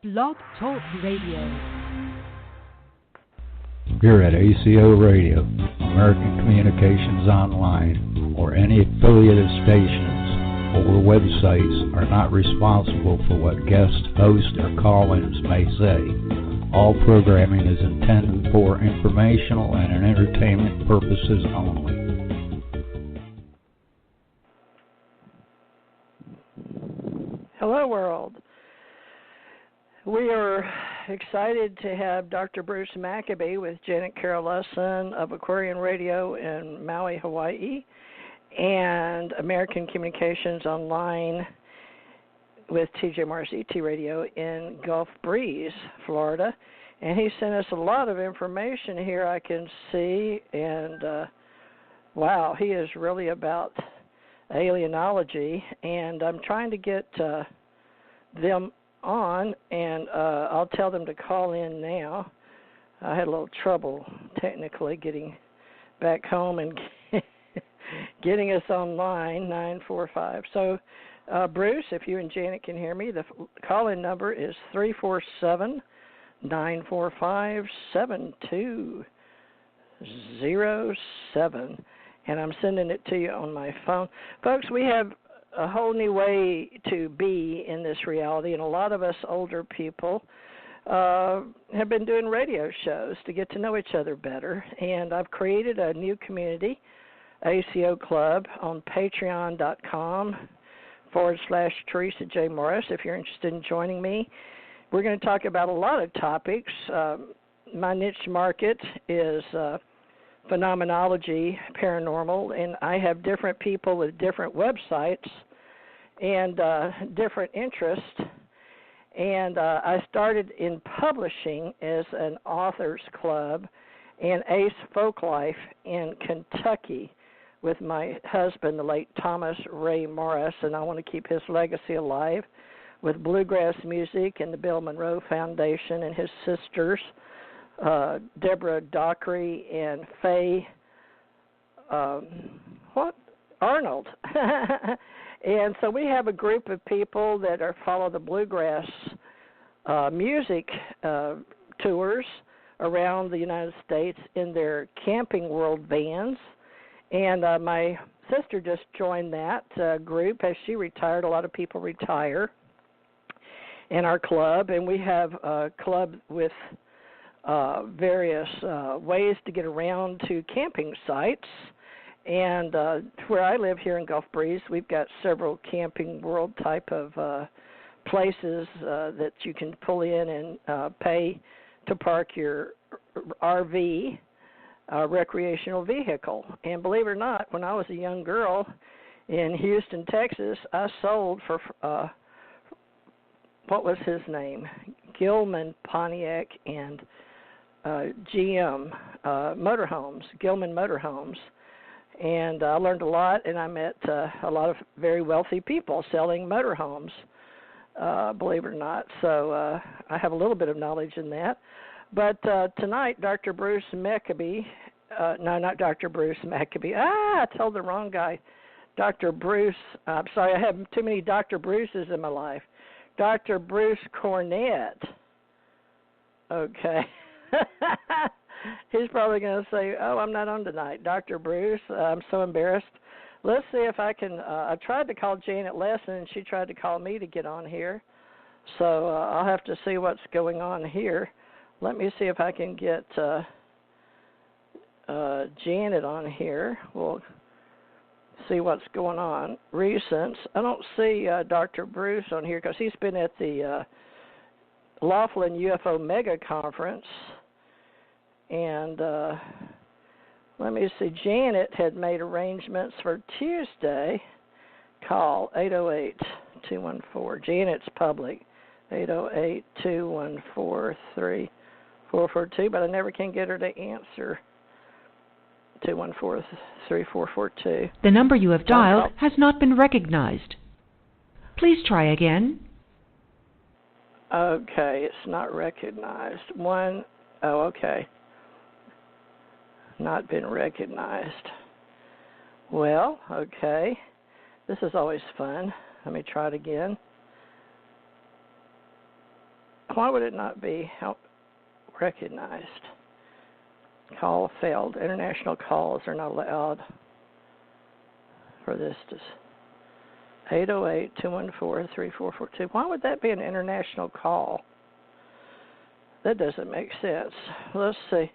Blog Talk Radio. Here at ACO Radio, American Communications Online, or any affiliated stations or websites are not responsible for what guest hosts or call-ins may say. All programming is intended for informational and entertainment purposes only. Hello, world. We are excited to have Dr. Bruce Maccabee with Janet Carol Lessin of Aquarian Radio in Maui, Hawaii, and American Communications Online with TJ Morris ET Radio in Gulf Breeze, Florida. And he sent us a lot of information here I can see, and wow, he is really about alienology, and I'm trying to get them on, and I'll tell them to call in now. I had a little trouble technically getting back home and getting us online, 945. So, Bruce, if you and Janet can hear me, the call-in number is 347-945-7207, and I'm sending it to you on my phone. Folks, we have a whole new way to be in this reality, and a lot of us older people have been doing radio shows to get to know each other better, and I've created a new community, ACO Club, on patreon.com/Theresa J. Morris, if you're interested in joining me. We're going to talk about a lot of topics. My niche market is phenomenology, paranormal, and I have different people with different websites and different interests. And I started in publishing as an author's club in ACE Folklife in Kentucky with my husband, the late Thomas Ray Morris, and I want to keep his legacy alive with bluegrass music and the Bill Monroe Foundation and his sisters, Deborah Dockery and Faye Arnold. And so we have a group of people that follow the bluegrass music tours around the United States in their Camping World vans. And my sister just joined that group. As she retired, a lot of people retire in our club, and we have a club with various ways to get around to camping sites. And where I live here in Gulf Breeze, we've got several Camping World type of places that you can pull in and pay to park your RV, recreational vehicle. And believe it or not, when I was a young girl in Houston, Texas, I sold for, what was his name? Gilman Pontiac and GM motorhomes, Gilman Motorhomes. And I learned a lot, and I met a lot of very wealthy people selling motorhomes, believe it or not. So I have a little bit of knowledge in that. But tonight, Dr. Bruce Maccabee, no, not Dr. Bruce Maccabee. I told the wrong guy. Dr. Bruce, I'm sorry, I have too many Dr. Bruces in my life. Dr. Bruce Cornet. Okay. He's probably going to say, oh, I'm not on tonight. Dr. Bruce, I'm so embarrassed. Let's see if I can. I tried to call Janet Lessin, and she tried to call me to get on here. So I'll have to see what's going on here. Let me see if I can get Janet on here. We'll see what's going on. Recents. I don't see Dr. Bruce on here because he's been at the Laughlin UFO MegaConference. And let me see, Janet had made arrangements for Tuesday. Call 808-214. Janet's public, 808-214-3442, but I never can get her to answer. 214-3442. The number you have dialed has not been recognized. Please try again. Okay, it's not recognized. Okay. Not been recognized. Well, okay. This is always fun. Let me try it again. Why would it not be recognized? Call failed. International calls are not allowed for this. 808-214-3442. Why would that be an international call? That doesn't make sense. Let's see.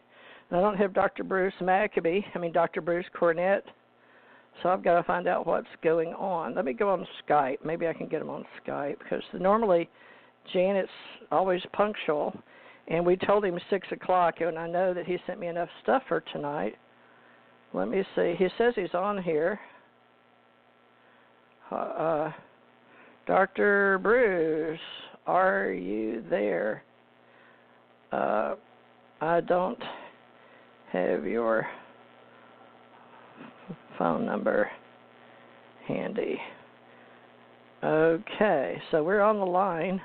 I don't have Dr. Bruce Cornet, so I've got to find out what's going on. Let me go on Skype. Maybe I can get him on Skype, because normally Janet's always punctual, and we told him 6 o'clock, and I know that he sent me enough stuff for tonight. Let me see. He says he's on here. Dr. Bruce, are you there? I don't have your phone number handy. Okay, so we're on the line.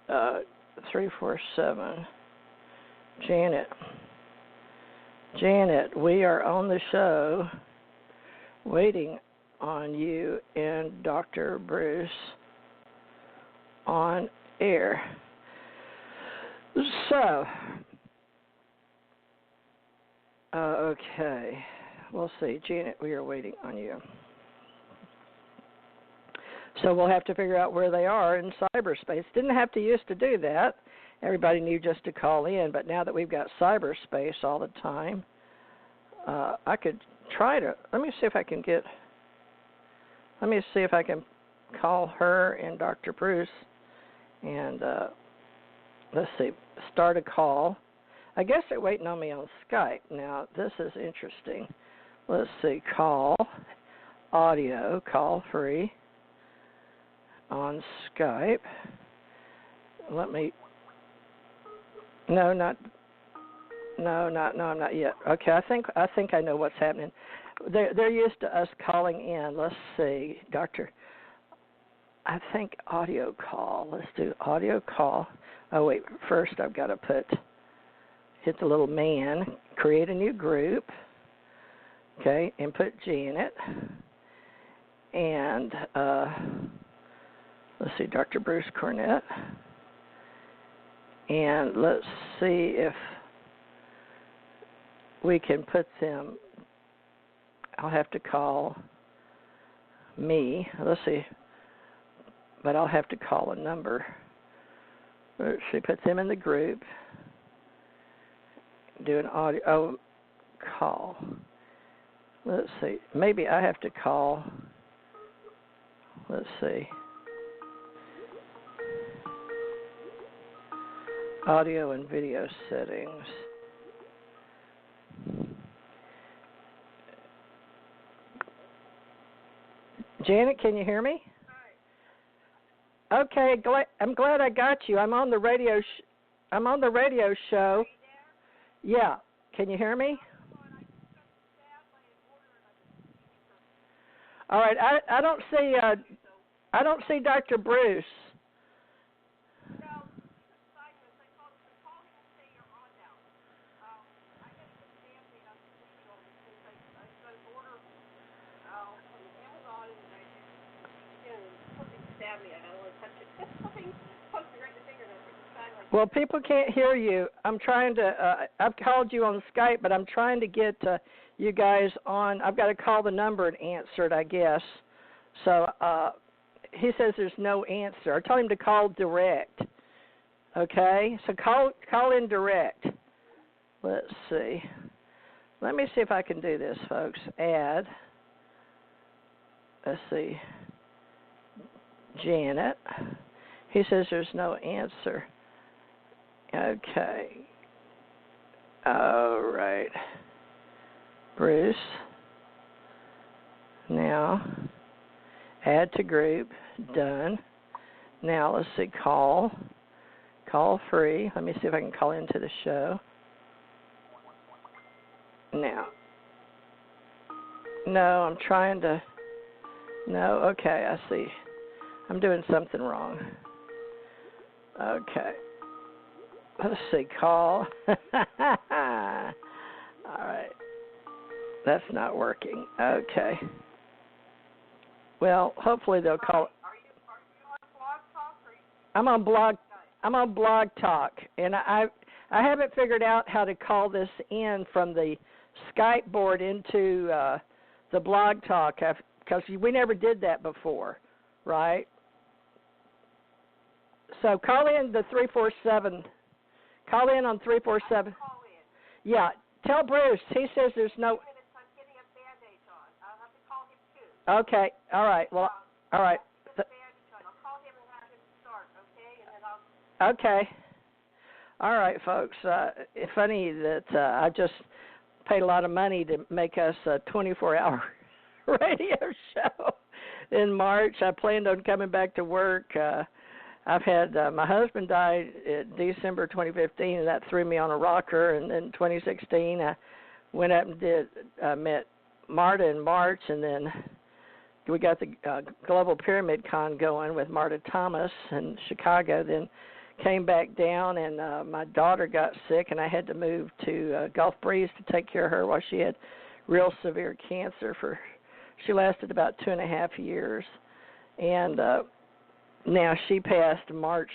347. Janet, we are on the show waiting on you and Dr. Bruce on air. So, okay, we'll see. Janet, we are waiting on you. So we'll have to figure out where they are in cyberspace. Didn't have to used to do that. Everybody knew just to call in, but now that we've got cyberspace all the time, I could try to, let me see if I can call her and Dr. Bruce and let's see, start a call. I guess they're waiting on me on Skype. Now, this is interesting. Let's see, call, audio, call free on Skype. I'm not yet. Okay, I think I know what's happening. They're used to us calling in. Let's see, I think audio call. Let's do audio call. Oh, wait, first I've got to hit the little man, create a new group, okay, and put Janet, and let's see, Dr. Bruce Cornet, and let's see if we can put them, I'll have to call me, let's see, but I'll have to call a number. Let's see, put them in the group, do an audio call. Let's see, maybe I have to call, let's see, audio and video settings. Janet, can you hear me? Okay, I'm glad I got you. I'm on the radio. I'm on the radio show. Yeah, can you hear me? All right. I don't see Dr. Bruce. Well, people can't hear you. I'm trying to, I've called you on Skype, but I'm trying to get you guys on. I've got to call the number and answer it, I guess. So he says there's no answer. I told him to call direct. Okay? So call in direct. Let's see. Let me see if I can do this, folks. Add. Let's see. Janet. He says there's no answer. Okay. All right. Bruce. Now, add to group. Done. Now, let's see. Call. Call free. Let me see if I can call into the show. Now. No, I'm trying to. No, okay, I see. I'm doing something wrong. Okay. Let's see, call. All right. That's not working. Okay. Well, hopefully they'll call. Are you on Blog Talk or I'm on Blog Talk, and I haven't figured out how to call this in from the Skype board into the Blog Talk, because we never did that before, right? So call in the 347. Call in on 347. Yeah, tell Bruce. He says there's no. Okay. All right. Well. All right. Okay. All right, folks. It's funny that I just paid a lot of money to make us a 24-hour radio show in March. I planned on coming back to work. I've had my husband died in December 2015, and that threw me on a rocker. And then 2016, I went up and met Marta in March, and then we got the Global Pyramid Con going with Marta Thomas in Chicago. Then came back down, and my daughter got sick, and I had to move to Gulf Breeze to take care of her while she had real severe cancer. She lasted about 2.5 years, and now she passed March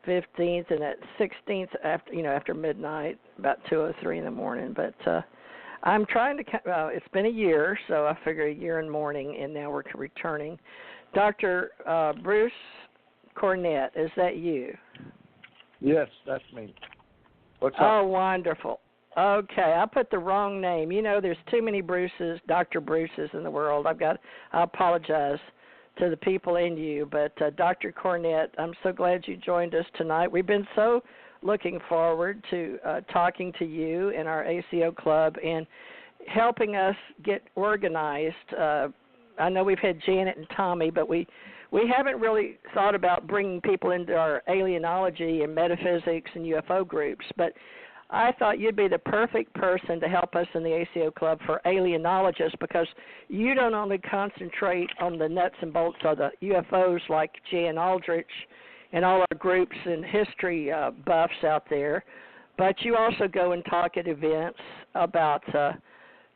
15th, and at 16th after midnight, about 2:03 in the morning. But I'm trying to. It's been a year, so I figure a year and morning, and now we're returning. Dr. Bruce Cornet, is that you? Yes, that's me. What's up? Oh, wonderful. Okay, I put the wrong name. There's too many Bruces, Dr. Bruces in the world. I apologize to the people in you, but Dr. Cornet, I'm so glad you joined us tonight. We've been so looking forward to talking to you and our ACO Club and helping us get organized. I know we've had Janet and Tommy, but we haven't really thought about bringing people into our alienology and metaphysics and UFO groups, but I thought you'd be the perfect person to help us in the ACO Club for alienologists, because you don't only concentrate on the nuts and bolts of the UFOs like Jan Aldrich and all our groups and history buffs out there, but you also go and talk at events about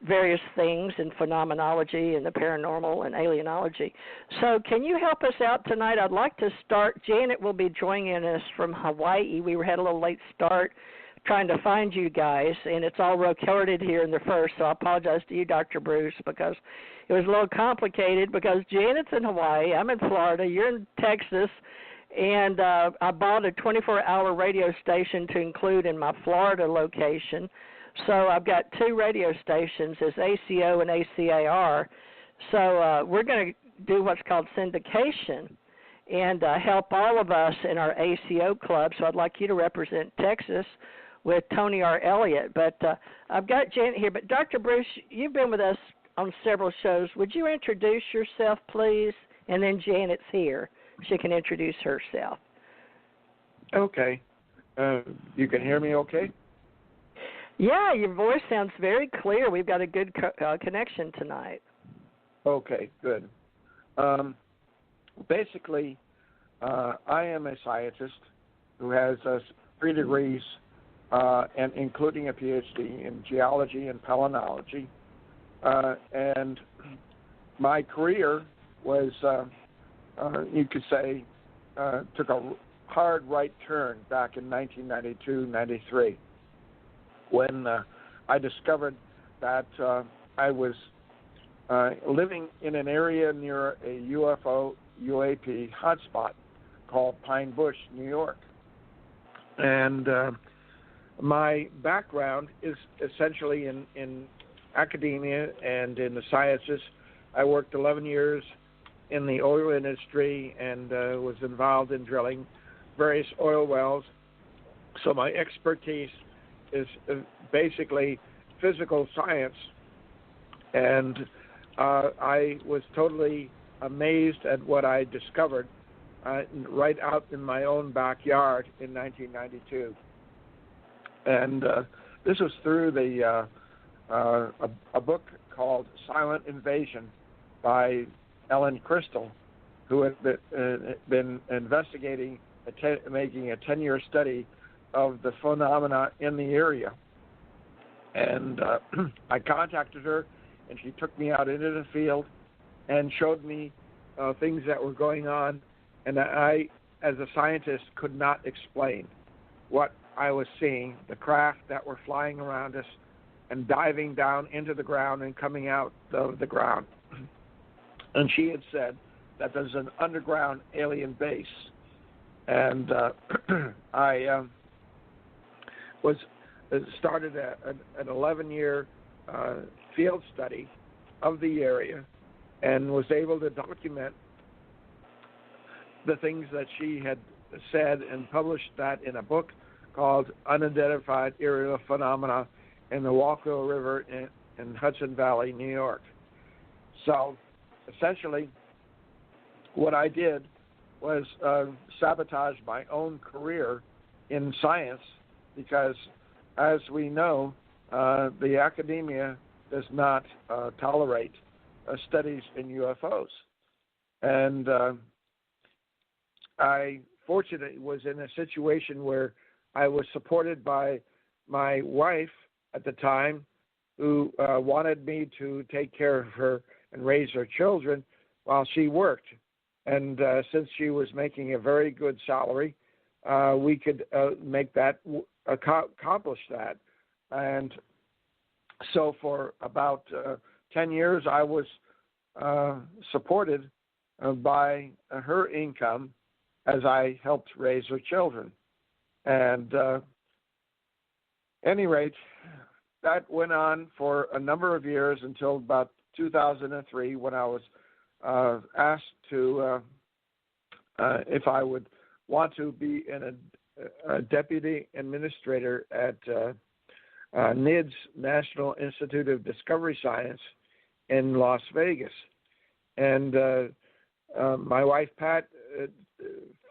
various things in phenomenology and the paranormal and alienology. So can you help us out tonight? I'd like to start. Janet will be joining us from Hawaii. We had a little late start trying to find you guys, and it's all recorded here in the first, so I apologize to you, Dr. Bruce, because it was a little complicated, because Janet's in Hawaii, I'm in Florida, you're in Texas, and I bought a 24-hour radio station to include in my Florida location. So I've got 2 radio stations as ACO and ACAR. So we're going to do what's called syndication and help all of us in our ACO club. So I'd like you to represent Texas with Tony R. Elliott. But I've got Janet here. But Dr. Bruce, you've been with us on several shows. Would you introduce yourself, please? And then Janet's here. She can introduce herself. Okay. You can hear me okay? Yeah, your voice sounds very clear. We've got a good connection tonight. Okay, good. Basically, I am a scientist who has 3 degrees, and including a PhD in geology and palynology. And my career was, you could say, took a hard right turn back in 1992-93 when I discovered that I was living in an area near a UFO UAP hotspot called Pine Bush, New York. And my background is essentially in academia and in the sciences. I worked 11 years in the oil industry and was involved in drilling various oil wells. So my expertise is basically physical science. And I was totally amazed at what I discovered right out in my own backyard in 1992. And this was through a book called Silent Invasion by Ellen Crystal, who had been investigating, making a 10-year study of the phenomena in the area. And I contacted her, and she took me out into the field and showed me things that were going on. And I as a scientist, could not explain what I was seeing, the craft that were flying around us and diving down into the ground and coming out of the ground. And she had said that there's an underground alien base. And I started an 11-year field study of the area and was able to document the things that she had said and published that in a book called Unidentified Aerial Phenomena in the Walker River in Hudson Valley, New York. So essentially what I did was sabotage my own career in science because, as we know, the academia does not tolerate studies in UFOs. And I fortunately was in a situation where I was supported by my wife at the time, who wanted me to take care of her and raise her children while she worked. And since she was making a very good salary, we could make that accomplish that. And so for about 10 years, I was supported by her income as I helped raise her children. And any rate, that went on for a number of years until about 2003, when I was asked to if I would want to be a deputy administrator at NIDS, National Institute of Discovery Science, in Las Vegas. And my wife, Pat,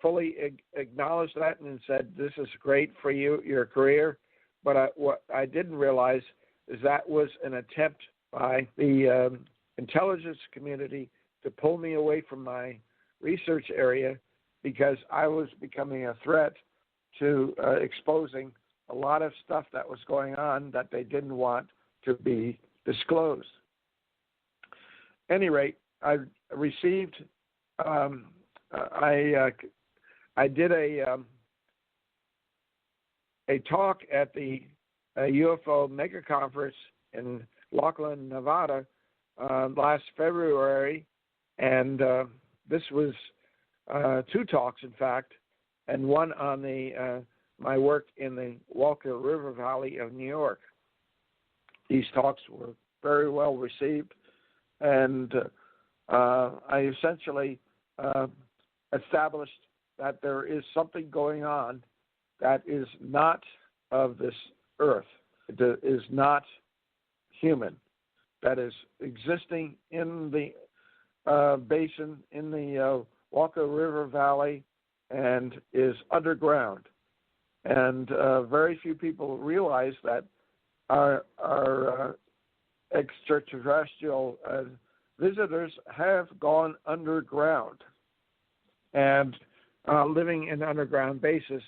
fully acknowledged that and said, "This is great for you, your career." But what I didn't realize is that was an attempt by the intelligence community to pull me away from my research area, because I was becoming a threat to exposing a lot of stuff that was going on that they didn't want to be disclosed. At any rate, I received, I did a talk at the UFO MegaConference in Laughlin, Nevada, last February, and this was 2 talks, in fact, and one on my work in the Walker River Valley of New York. These talks were very well received, and I essentially established that there is something going on that is not of this earth. It is not human. That is existing in the basin, in the Walker River Valley, and is underground. And very few people realize that our extraterrestrial visitors have gone underground and living in underground bases,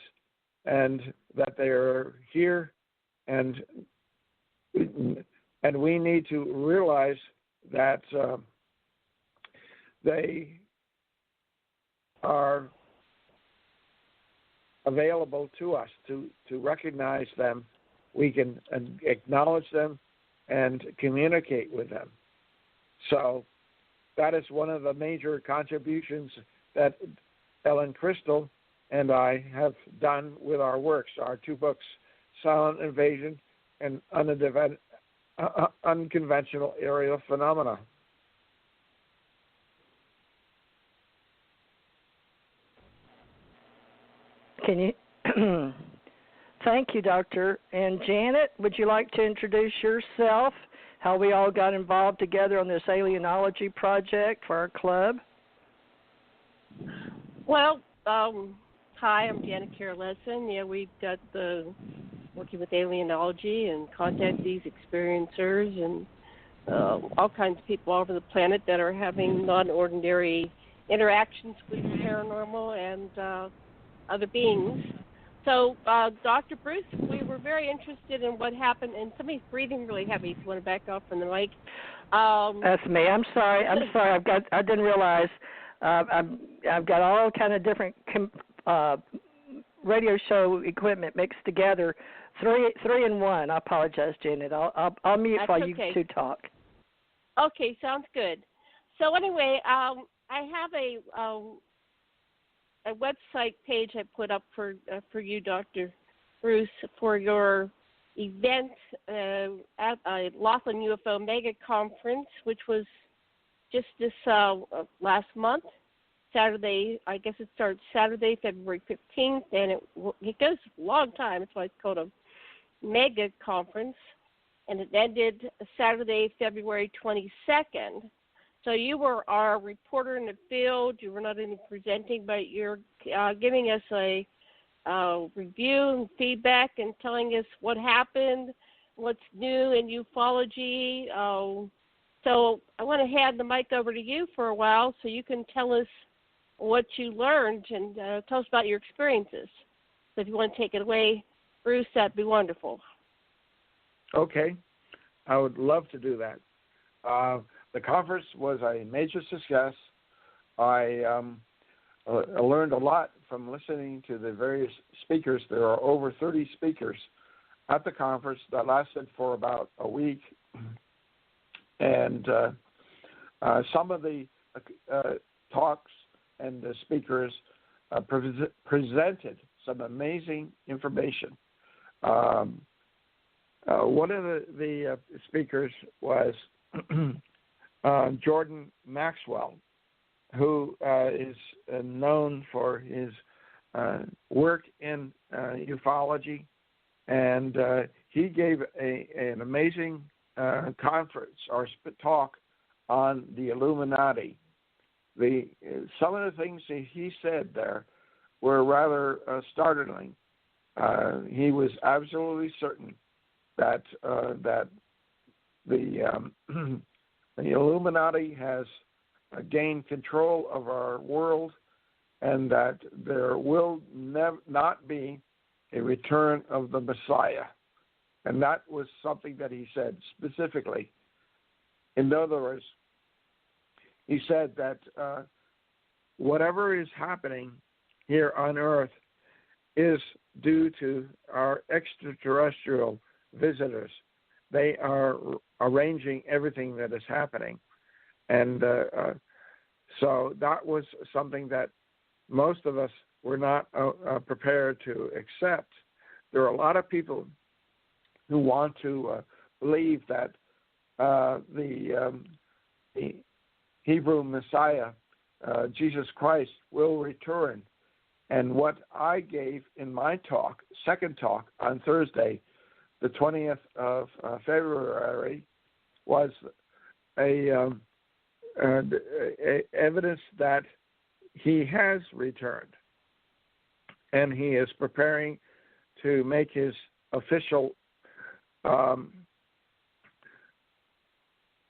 and that they are here, and we need to realize that they are available to us. To recognize them, we can acknowledge them and communicate with them. So that is one of the major contributions that Ellen Crystal and I have done with our works, our 2 books, Silent Invasion and Unconventional Aerial Phenomena. Can you? Thank you, Doctor. And Janet, would you like to introduce yourself, how we all got involved together on this Alienology project for our club? Well, hi, I'm Janet Lessin. Yeah, we've got working with Alienology and Contactees, experiencers, and all kinds of people all over the planet that are having non-ordinary interactions with the paranormal and other beings. So, Dr. Bruce, we were very interested in what happened, and somebody's breathing really heavy, so you want to back off from the mic. That's me. I'm sorry. I didn't realize. I've got all kind of different radio show equipment mixed together. Three in one. I apologize, Janet. I'll mute That's while okay. you two talk. Okay, sounds good. So anyway, I have a website page I put up for you, Dr. Bruce, for your event at Laughlin UFO MegaConference, which was just this last month, Saturday. I guess it starts Saturday, February 15th, and it goes a long time. That's why it's called a mega conference, and it ended Saturday, February 22nd. So you were our reporter in the field. You were not only presenting, but you're giving us a review and feedback and telling us what happened, what's new in ufology. So I want to hand the mic over to you for a while so you can tell us what you learned and tell us about your experiences. So if you want to take it away, Bruce, that'd be wonderful. Okay. I would love to do that. The conference was a major success. I learned a lot from listening to the various speakers. There are over 30 speakers at the conference that lasted for about a week. And some of the talks and the speakers presented some amazing information. One of the speakers was Jordan Maxwell, who is known for his work in ufology, and he gave an amazing conference or talk on the Illuminati. Some of the things that he said there were rather startling. He was absolutely certain that the Illuminati has gained control of our world, and that there will not be a return of the Messiah. And that was something that he said specifically. In other words, he said that whatever is happening here on Earth is due to our extraterrestrial visitors. They are arranging everything that is happening. And so that was something that most of us were not prepared to accept. There are a lot of people who want to believe that the Hebrew Messiah, Jesus Christ, will return. And what I gave in my talk, second talk on Thursday, the 20th of February, was evidence that he has returned, and he is preparing to make his official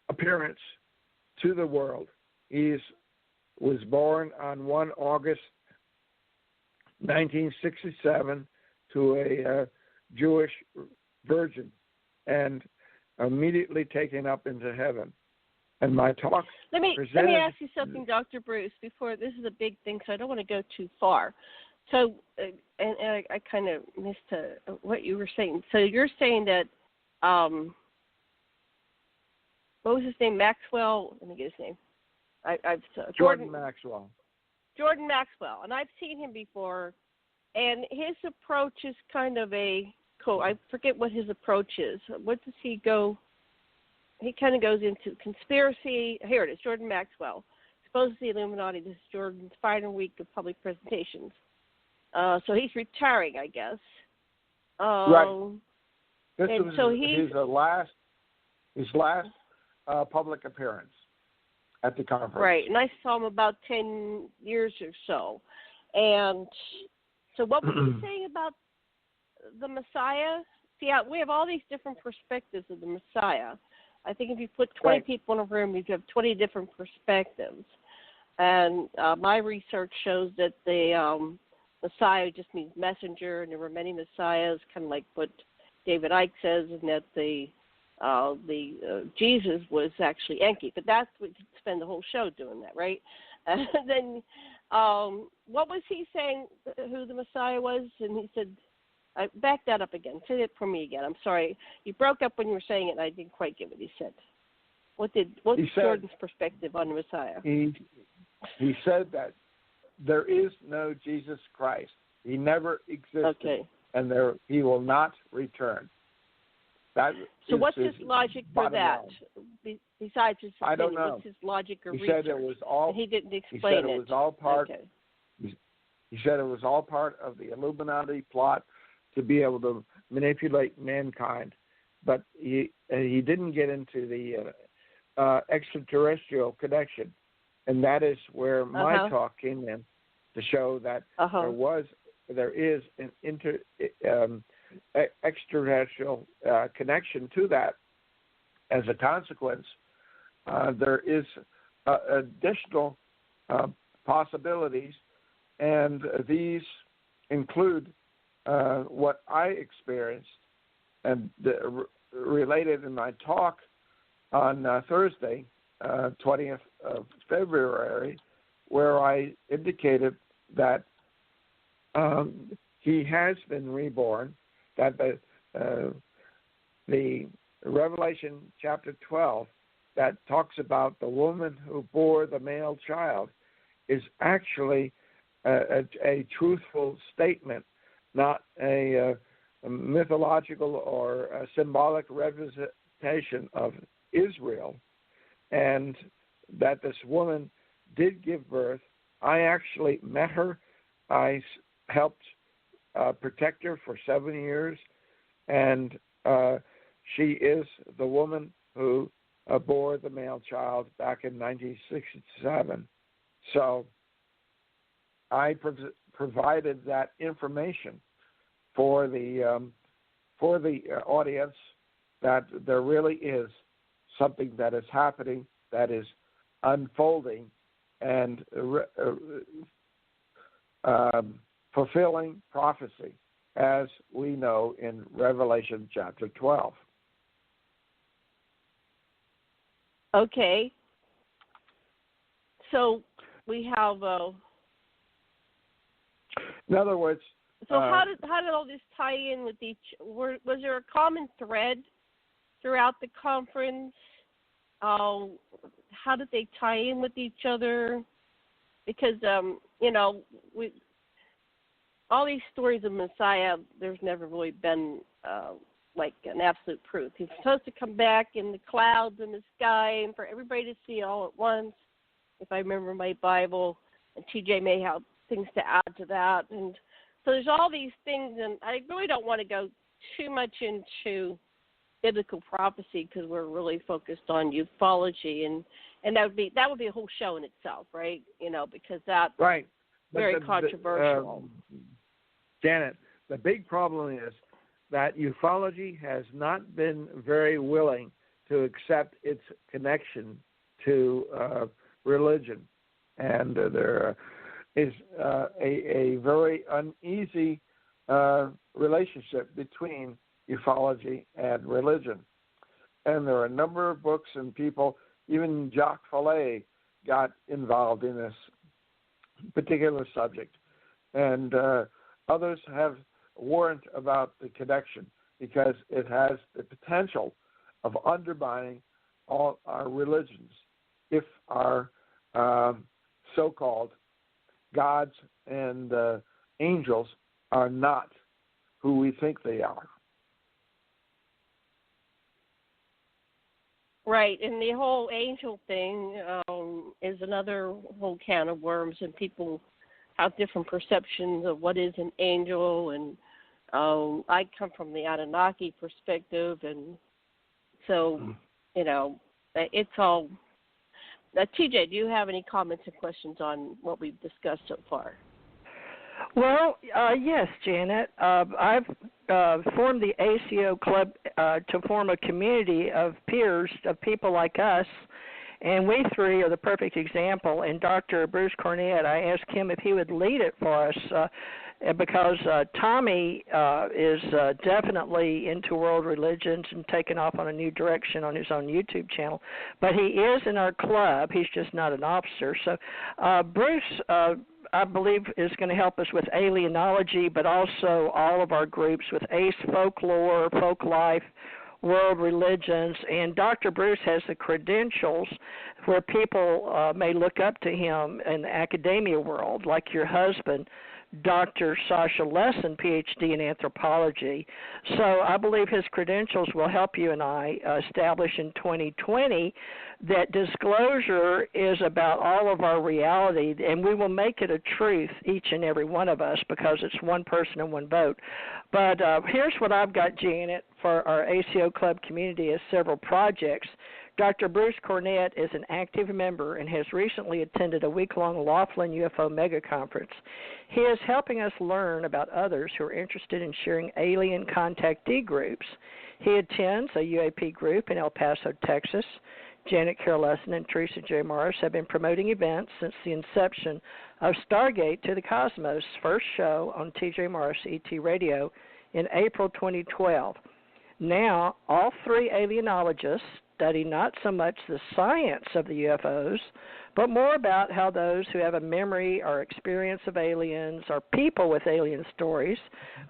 appearance to the world. He was born on 1 August 1967 to a Jewish virgin, and immediately taken up into heaven. And my talk. Let me ask you something, Dr. Bruce. Before, this is a big thing, so I don't want to go too far. So, and I kind of missed what you were saying. So you're saying that, what was his name? Maxwell. Let me get his name. Jordan Maxwell. Jordan Maxwell, and I've seen him before, and his approach is kind of I forget what his approach is. What does he go? He kind of goes into conspiracy. Here it is, Jordan Maxwell. Exposes the Illuminati. This is Jordan's final week of public presentations. So he's retiring, I guess. Right. This and was so his last public appearance at the conference. Right, and I saw him about 10 years or so. And so what were you saying about the Messiah? See, we have all these different perspectives of the Messiah. I think if you put 20 people in a room, you have 20 different perspectives. And my research shows that the Messiah just means messenger, and there were many messiahs, kind of like what David Icke says, and that the Jesus was actually Enki. But that's we could spend the whole show doing that, right? And then what was he saying? Who the Messiah was? And he said, back that up again. Say it for me again. I'm sorry. You broke up when you were saying it, and I didn't quite get what he said. What's Jordan's perspective on the Messiah? He said that there is no Jesus Christ. He never existed, and he will not return. So what's his logic for that? Besides his opinion, I don't know. What's his logic or research? Said it was all. He didn't explain it. He said it was all part. Okay. He said it was all part of the Illuminati plot to be able to manipulate mankind, but he didn't get into the extraterrestrial connection, and that is where my talk came in to show that there is an extraterrestrial connection to that. As a consequence, there is additional possibilities, and these include what I experienced and related in my talk on Thursday, 20th of February, where I indicated that he has been reborn, that the Revelation chapter 12 that talks about the woman who bore the male child is actually a truthful statement, not a mythological or a symbolic representation of Israel, and that this woman did give birth. I actually met her. I helped protect her for 7 years, and she is the woman who bore the male child back in 1967. So I provided that information for the audience, that there really is something that is happening, that is unfolding and fulfilling prophecy, as we know in Revelation chapter 12. Okay. So we have. In other words. So how did all this tie in with each? Was there a common thread throughout the conference? How did they tie in with each other? Because all these stories of Messiah, there's never really been like an absolute proof. He's supposed to come back in the clouds in the sky and for everybody to see all at once, if I remember my Bible, and TJ may have things to add to that. And so there's all these things, and I really don't want to go too much into biblical prophecy because we're really focused on ufology, and that would be a whole show in itself, right? Because that's very controversial. Janet, the big problem is that ufology has not been very willing to accept its connection to religion, and there is a very uneasy relationship between ufology and religion. And there are a number of books and people, even Jacques Vallée got involved in this particular subject. And others have warned about the connection because it has the potential of undermining all our religions if our so-called gods and angels are not who we think they are. Right, and the whole angel thing is another whole can of worms, and people have different perceptions of what is an angel, and I come from the Anunnaki perspective, and so, it's all... TJ, do you have any comments and questions on what we've discussed so far? Well, yes, Janet. I've formed the ACO Club to form a community of peers, of people like us, and we three are the perfect example. And Dr. Bruce Cornet, I asked him if he would lead it for us because Tommy is definitely into world religions and taken off on a new direction on his own YouTube channel. But he is in our club. He's just not an officer. So, Bruce, I believe is going to help us with alienology, but also all of our groups with ACE Folklore, Folklife, World Religions, and Dr. Bruce has the credentials where people may look up to him in the academia world, like your husband, Dr. Sasha Lessin, Ph.D. in anthropology. So I believe his credentials will help you and I establish in 2020 that disclosure is about all of our reality, and we will make it a truth, each and every one of us, because it's one person and one vote. But here's what I've got, Janet, for our ACO Club Community as several projects. Dr. Bruce Cornet is an active member and has recently attended a week-long Laughlin UFO MegaConference. He is helping us learn about others who are interested in sharing Alien Contactee Groups. He attends a UAP group in El Paso, Texas. Janet Carroll Lessin and Theresa J. Morris have been promoting events since the inception of Stargate to the Cosmos' first show on TJ Morris ET Radio in April 2012. Now, all three alienologists study not so much the science of the UFOs, but more about how those who have a memory or experience of aliens or people with alien stories,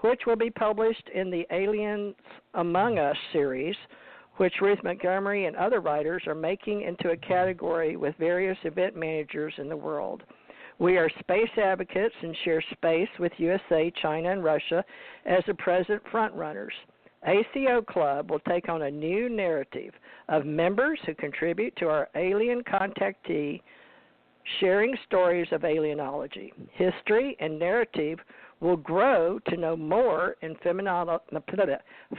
which will be published in the Aliens Among Us series, which Ruth Montgomery and other writers are making into a category with various event managers in the world. We are space advocates and share space with USA, China, and Russia as the present frontrunners. ACO Club will take on a new narrative of members who contribute to our Alien Contactee sharing stories of alienology. History and narrative will grow to know more in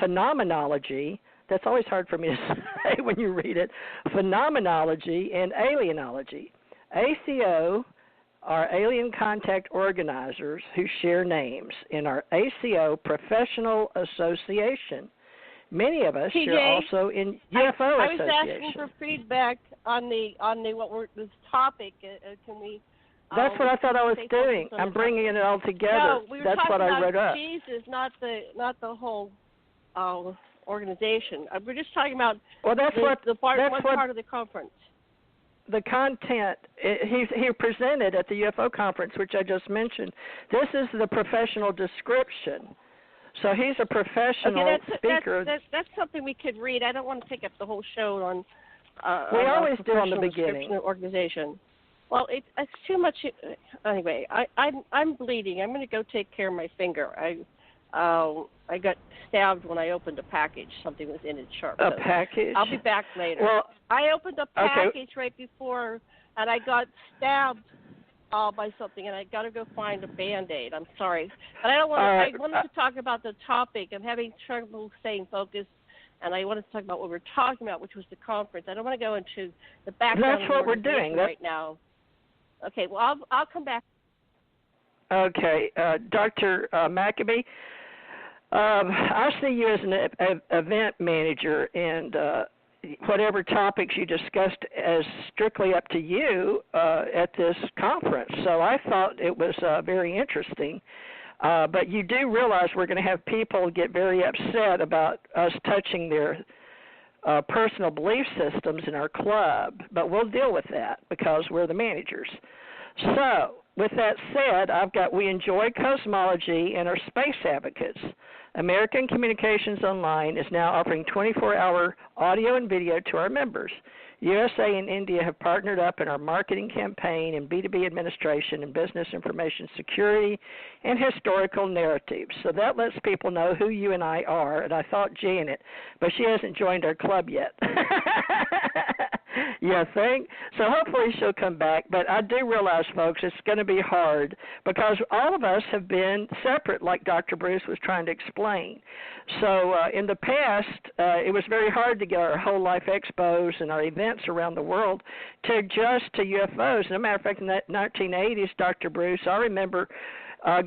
phenomenology. That's always hard for me to say when you read it. Phenomenology and alienology. ACO are Alien Contacte organizers who share names in our ACO Professional Association. Many of us share also in UFO Association. I was asking for feedback on this topic. Can we? That's what I thought I was doing. I'm bringing it all together. No, we were That's talking what I wrote about up. Jesus, not the whole organization. We're just talking about part of the conference. The content, he presented at the UFO conference, which I just mentioned. This is the professional description. So he's a professional speaker. That's something we could read. I don't want to take up the whole show on. We always do on the beginning. Organization. Well, it's too much. Anyway, I'm bleeding. I'm going to go take care of my finger. I got stabbed when I opened a package. Something was in it sharp. A package? I'll be back later. Well, I opened a package right before, and I got stabbed by something, and I got to go find a Band-Aid. I'm sorry. But I don't want I wanted to talk about the topic. I'm having trouble staying focused, and I wanted to talk about what we're talking about, which was the conference. I don't want to go into the background. That's what we're doing right now. Okay, well, I'll come back. Okay, Dr. Maccabee, I see you as an event manager, and whatever topics you discussed as strictly up to you at this conference. So I thought it was very interesting. But you do realize we're going to have people get very upset about us touching their personal belief systems in our club, but we'll deal with that because we're the managers. So, with that said, we enjoy cosmology and are space advocates. American Communications Online is now offering 24-hour audio and video to our members. USA and India have partnered up in our marketing campaign in B2B administration and business information security and historical narratives. So that lets people know who you and I are, and I thought Janet, but she hasn't joined our club yet. You think? So hopefully she'll come back. But I do realize, folks, it's going to be hard because all of us have been separate, like Dr. Bruce was trying to explain. So in the past, it was very hard to get our whole life expos and our events around the world to adjust to UFOs. As a matter of fact, in the 1980s, Dr. Bruce, I remember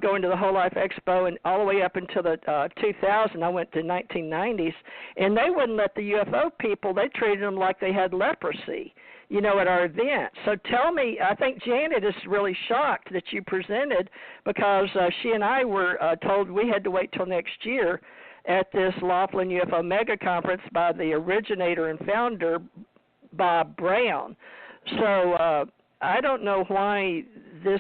going to the Whole Life Expo, and all the way up until the 2000, I went to 1990s, and they wouldn't let the UFO people, they treated them like they had leprosy, at our event. So tell me, I think Janet is really shocked that you presented because she and I were told we had to wait till next year at this Laughlin UFO MegaConference by the originator and founder, Bob Brown. So I don't know why this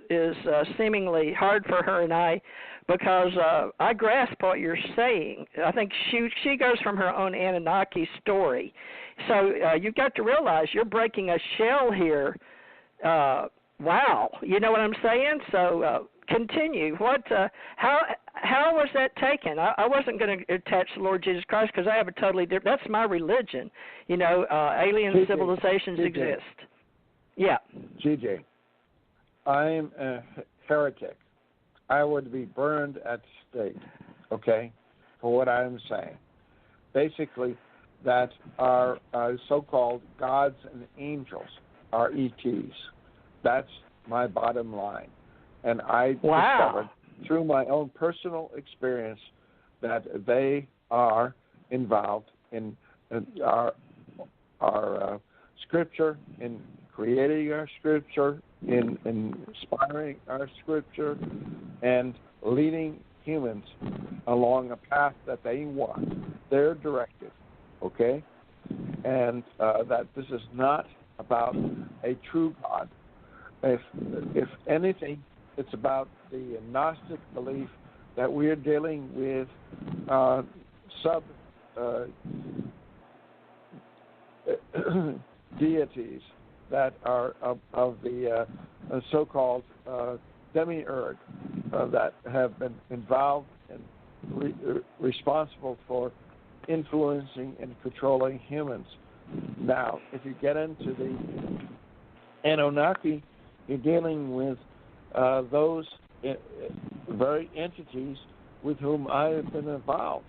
is seemingly hard for her and I, because I grasp what you're saying. I think she goes from her own Anunnaki story. So you've got to realize you're breaking a shell here. Wow, you know what I'm saying? So continue. How was that taken? I wasn't going to attach the Lord Jesus Christ because I have a totally different. That's my religion. Alien civilizations exist. Yeah. GJ, I'm a heretic. I would be burned at stake, okay, for what I'm saying. Basically, that our so-called gods and angels are ETs. That's my bottom line. And I discovered through my own personal experience that they are involved in our scripture, in creating our scripture, in inspiring our scripture, and leading humans along a path that they want. They're directed, okay? And that this is not about a true God. If anything, it's about the Gnostic belief that we're dealing with deities that are of the so-called demiurge that have been involved and responsible for influencing and controlling humans. Now, if you get into the Anunnaki, you're dealing with those very entities with whom I have been involved.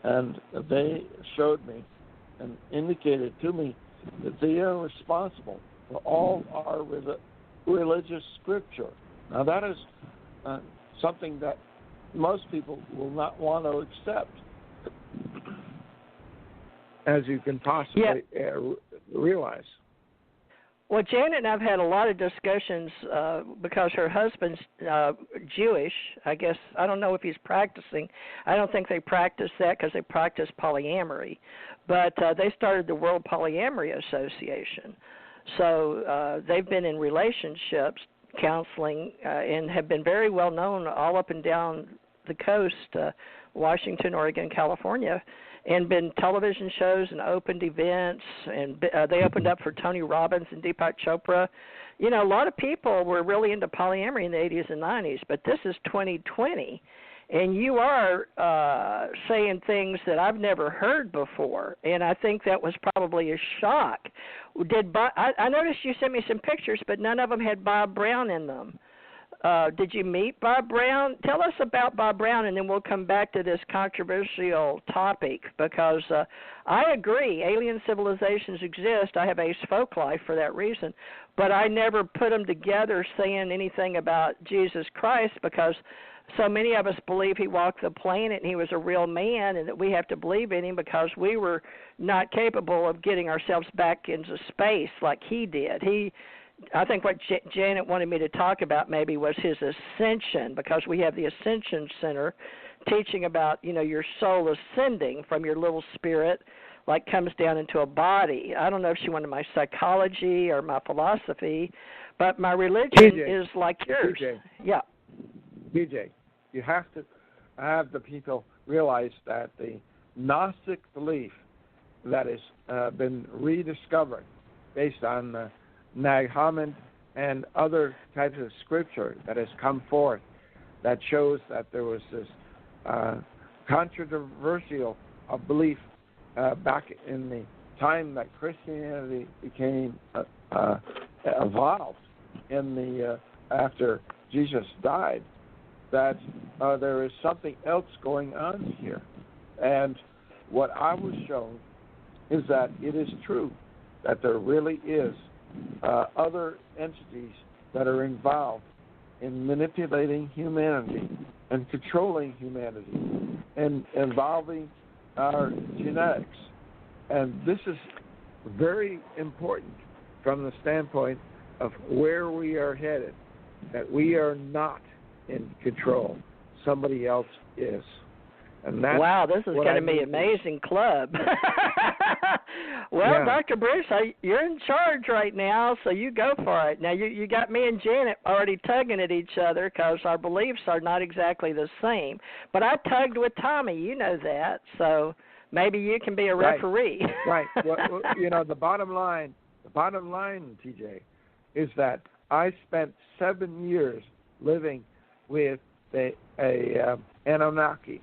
And they showed me and indicated to me that they are responsible for all our religious scripture. Now, that is something that most people will not want to accept, as you can possibly realize. Well, Janet and I have had a lot of discussions because her husband's Jewish. I guess, I don't know if he's practicing. I don't think they practice that because they practice polyamory. But they started the World Polyamory Association. So they've been in relationships, counseling, and have been very well known all up and down the coast, Washington, Oregon, California, and been television shows and opened events, and they opened up for Tony Robbins and Deepak Chopra. A lot of people were really into polyamory in the 80s and 90s, but this is 2020, and you are saying things that I've never heard before, and I think that was probably a shock. I noticed you sent me some pictures, but none of them had Bob Brown in them. Did you meet Bob Brown? Tell us about Bob Brown, and then we'll come back to this controversial topic, because I agree, alien civilizations exist. I have ACE Folklife for that reason, but I never put them together saying anything about Jesus Christ, because so many of us believe he walked the planet and he was a real man, and that we have to believe in him because we were not capable of getting ourselves back into space like he did. I think what Janet wanted me to talk about maybe was his ascension, because we have the Ascension Center teaching about, your soul ascending from your little spirit, like comes down into a body. I don't know if she wanted my psychology or my philosophy, but my religion is like yours. Yeah. BJ, you have to have the people realize that the Gnostic belief that has been rediscovered based on Nag Hammadi and other types of scripture that has come forth that shows that there was this controversial belief back in the time that Christianity became evolved in the after Jesus died, that there is something else going on here. And what I was shown is that it is true that there really is other entities that are involved in manipulating humanity and controlling humanity and involving our genetics. And this is very important from the standpoint of where we are headed, that we are not in control. Somebody else is. And that's wow, this is going to be an amazing club. Well, Dr. Bruce, you're in charge right now, so you go for it. Now, you got me and Janet already tugging at each other because our beliefs are not exactly the same. But I tugged with Tommy, you know that, so maybe you can be a referee. Right. Well, you know, the bottom line, TJ, is that I spent 7 years living with a Anunnaki,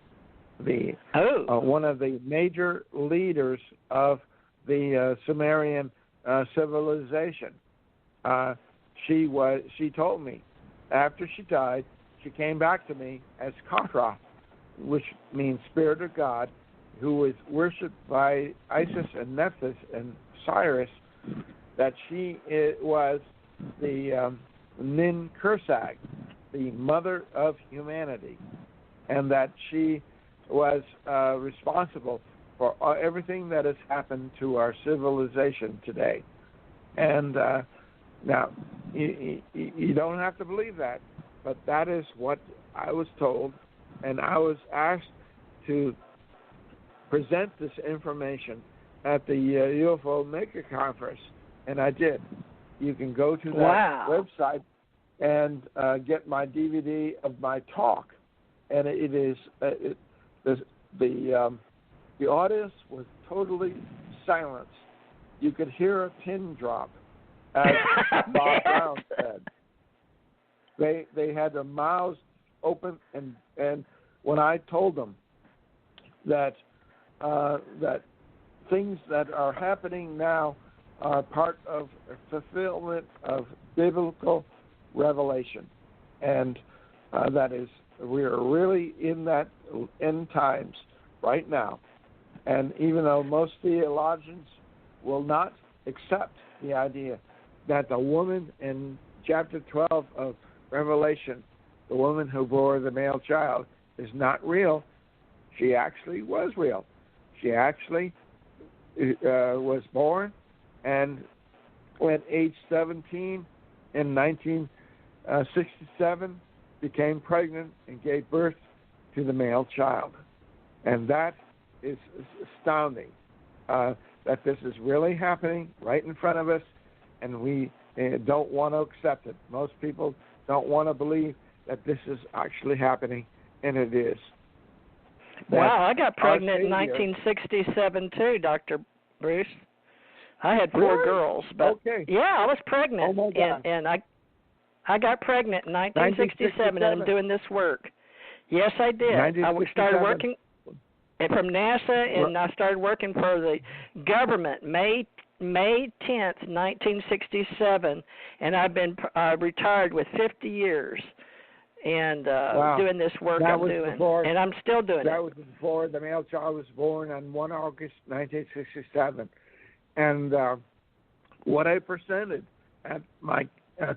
one of the major leaders of the Sumerian civilization. She told me after she died, she came back to me as Katra, which means Spirit of God, who was worshipped by Isis and Nephthys and Cyrus, that she was the Nin Kursag, the mother of humanity, and that she was responsible for everything that has happened to our civilization today. And now, you don't have to believe that, but that is what I was told, and I was asked to present this information at the UFO MegaConference, and I did. You can go to that website and get my DVD of my talk, and it is the audience was totally silenced. You could hear a pin drop, as Bob Brown said. They had their mouths open, and when I told them that things that are happening now are part of a fulfillment of biblical revelation, and that is, we are really in that end times right now. And even though most theologians will not accept the idea that the woman in chapter 12 of Revelation, the woman who bore the male child, is not real, she actually was real. She actually was born, and at age 17 in 1967 became pregnant and gave birth to the male child. And that is astounding, that this is really happening right in front of us, and we don't want to accept it. Most people don't want to believe that this is actually happening, and it is. Wow, I got pregnant in 1967 too, Dr. Bruce. I had 4 girls, but yeah, I was pregnant, oh my God. and I got pregnant in 1967, and I'm doing this work. Yes, I did. I started working from NASA, and I started working for the government May 10th, 1967, and I've been retired with 50 years, and doing this work I'm doing, and I'm still doing it. That was before the male child was born on 1 August 1967, and what I presented at my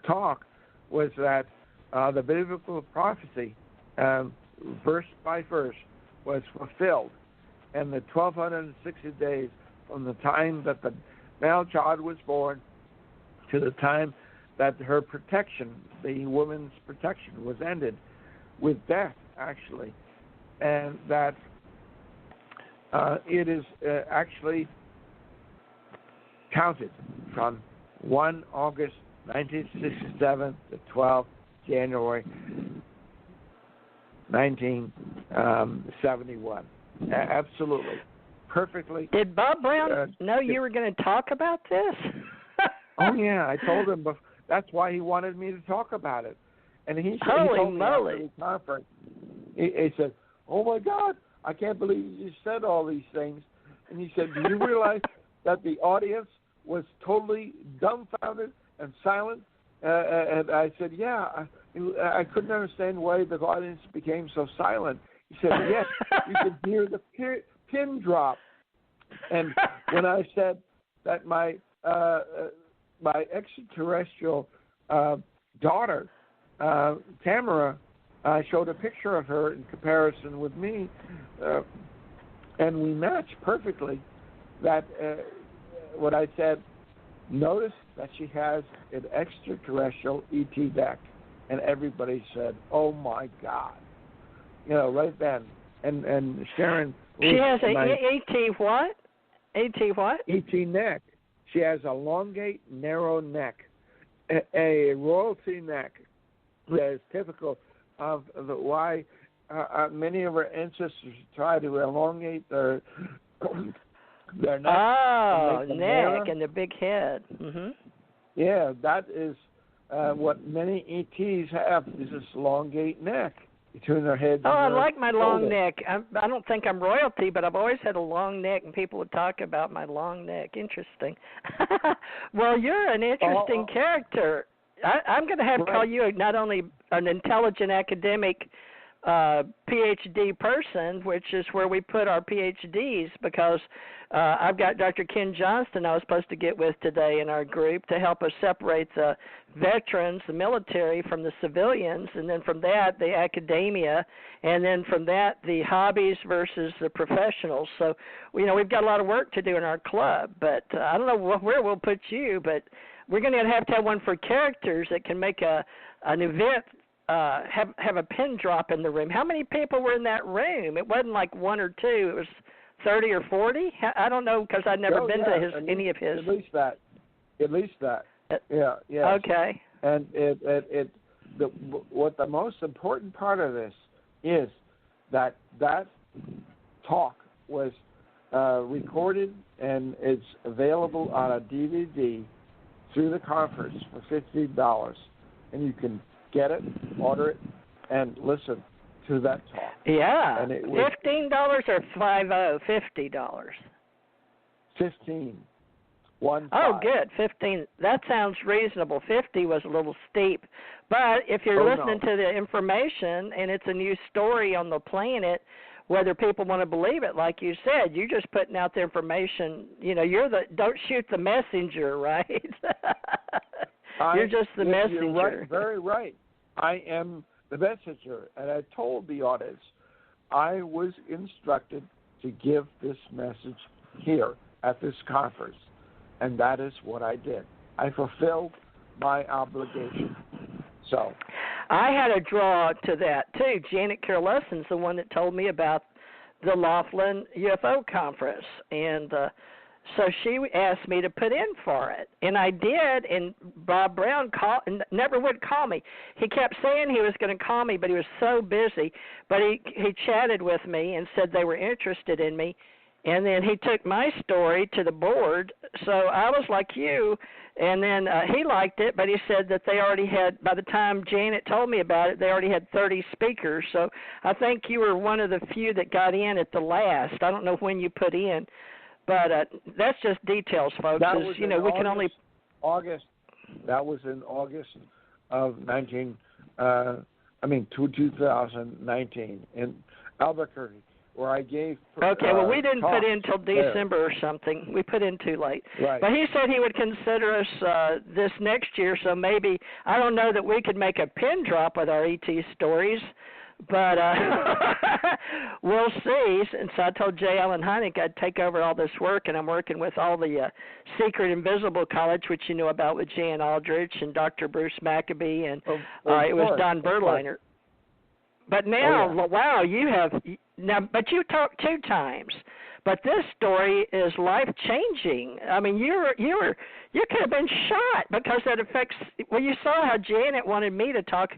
talk was that the biblical prophecy, verse by verse, was fulfilled, and the 1,260 days from the time that the male child was born to the time that her protection, the woman's protection, was ended with death, actually, and that it is actually counted from 1 August 1967 to 12 January 1971. Absolutely. Perfectly. Did Bob Brown know you were going to talk about this? Oh, yeah. I told him. That's why he wanted me to talk about it. And he told me after the conference, he said, oh, my God, I can't believe you said all these things. And he said, do you realize that the audience was totally dumbfounded and silent? And I said, yeah. I couldn't understand why the audience became so silent. He said, yes, you could hear the pin drop. And when I said that my extraterrestrial daughter, Tamara, I showed a picture of her in comparison with me, and we matched perfectly. That what I said, notice that she has an extraterrestrial ET deck, and everybody said, "Oh my God!" You know, right then. and Sharon. She has an ET what? ET what? ET neck. She has a elongate, narrow neck, a royalty neck that is typical of why many of our ancestors try to elongate their neck. Oh, neck and the big head. Mm-hmm. Yeah, that is what many ETs have, is this elongate neck between their heads. Oh, and I like my long shoulder. neck. I don't think I'm royalty, but I've always had a long neck, and people would talk about my long neck. Interesting. Well, you're an interesting character. I'm going to have to call you not only an intelligent academic PhD person, which is where we put our PhDs, because I've got Dr. Ken Johnston I was supposed to get with today in our group to help us separate the veterans, the military, from the civilians, and then from that, the academia, and then from that, the hobbies versus the professionals. So, we've got a lot of work to do in our club, but I don't know where we'll put you, but we're going to have one for characters that can make an event have a pin drop in the room. How many people were in that room? It wasn't like one or two. It was 30 or 40. I don't know, because I'd never been to any of his. At least that. Yeah. Okay. And what the most important part of this is that talk was recorded and it's available on a DVD through the conference for $50, and you can get it, order it, and listen to that talk. Yeah. And it was $15 or $50? 15. Oh, good. 15. That sounds reasonable. 50 was a little steep. But if you're listening to the information and it's a new story on the planet, whether people want to believe it, like you said, you're just putting out the information. You're don't shoot the messenger, right? You're just the messenger. You're right, very right. I am the messenger. And I told the audience I was instructed to give this message here at this conference. And that is what I did. I fulfilled my obligation. So I had a draw to that, too. Janet Carroll Lessin's the one that told me about the Laughlin UFO Conference. And so she asked me to put in for it. And I did, and Bob Brown never would call me. He kept saying he was going to call me, but he was so busy. But he chatted with me and said they were interested in me. And then he took my story to the board, so I was like you, and then he liked it, but he said that they already had, by the time Janet told me about it, they already had 30 speakers. So I think you were one of the few that got in at the last. I don't know when you put in, but that's just details, folks. That was we can only August. That was in August of 2019 in Albuquerque, where I gave. Okay, well, we didn't put in till December or something. We put in too late. Right. But he said he would consider us this next year, so maybe, I don't know that we could make a pin drop with our ET stories, but we'll see. And so I told J. Allen Hynek I'd take over all this work, and I'm working with all the Secret Invisible College, which you know about with Jan Aldrich and Dr. Bruce Maccabee, and it was Don Berliner. But now, wow, you have now. But you talked 2 times. But this story is life changing. I mean, you could have been shot because that affects. Well, you saw how Janet wanted me to talk.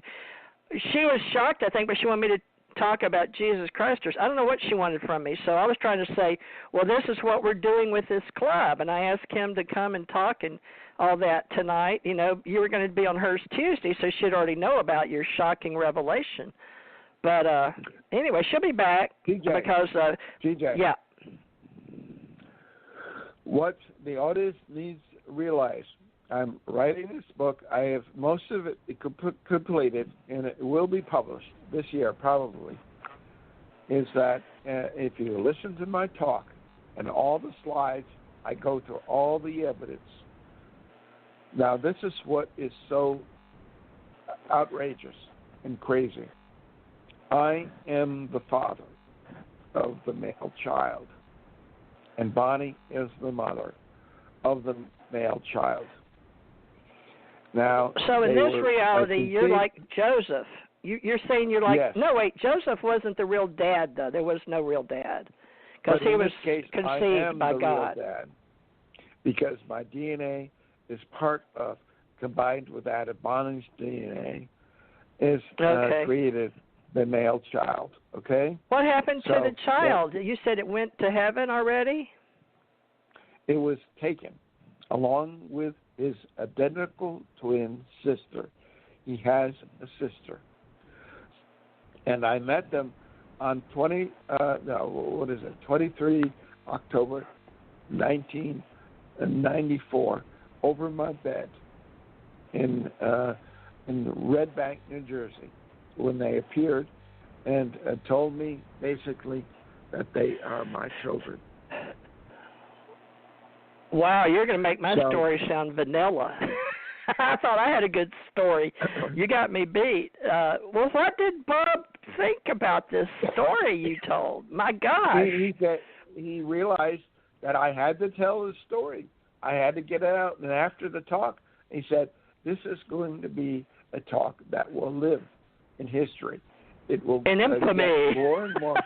She was shocked, I think, but she wanted me to talk about Jesus Christ. I don't know what she wanted from me. So I was trying to say, well, this is what we're doing with this club, and I asked him to come and talk and all that tonight. You were going to be on hers Tuesday, so she'd already know about your shocking revelation. But anyway, she'll be back because TJ. Yeah. What the audience needs to realize, I'm writing this book. I have most of it completed, and it will be published this year probably, is that if you listen to my talk and all the slides, I go through all the evidence. Now, this is what is so outrageous and crazy. I am the father of the male child, and Bonnie is the mother of the male child. Now, so in this reality, you're like Joseph. You're saying you're like, yes. No, wait, Joseph wasn't the real dad, though. There was no real dad. Because he was conceived by God. Real dad, because my DNA is combined with that of Bonnie's DNA, is created the male child, okay? What happened to the child? You said it went to heaven already? It was taken along with his identical twin sister. He has a sister. And I met them on 23 October 1994 over my bed in Red Bank, New Jersey, when they appeared and told me basically that they are my children. Wow, you're going to make my story sound vanilla. I thought I had a good story. You got me beat. Well, what did Bob think about this story you told? My gosh. He realized that I had to tell the story. I had to get it out. And after the talk, he said, this is going to be a talk that will live in history. It will in infamy. Get more and more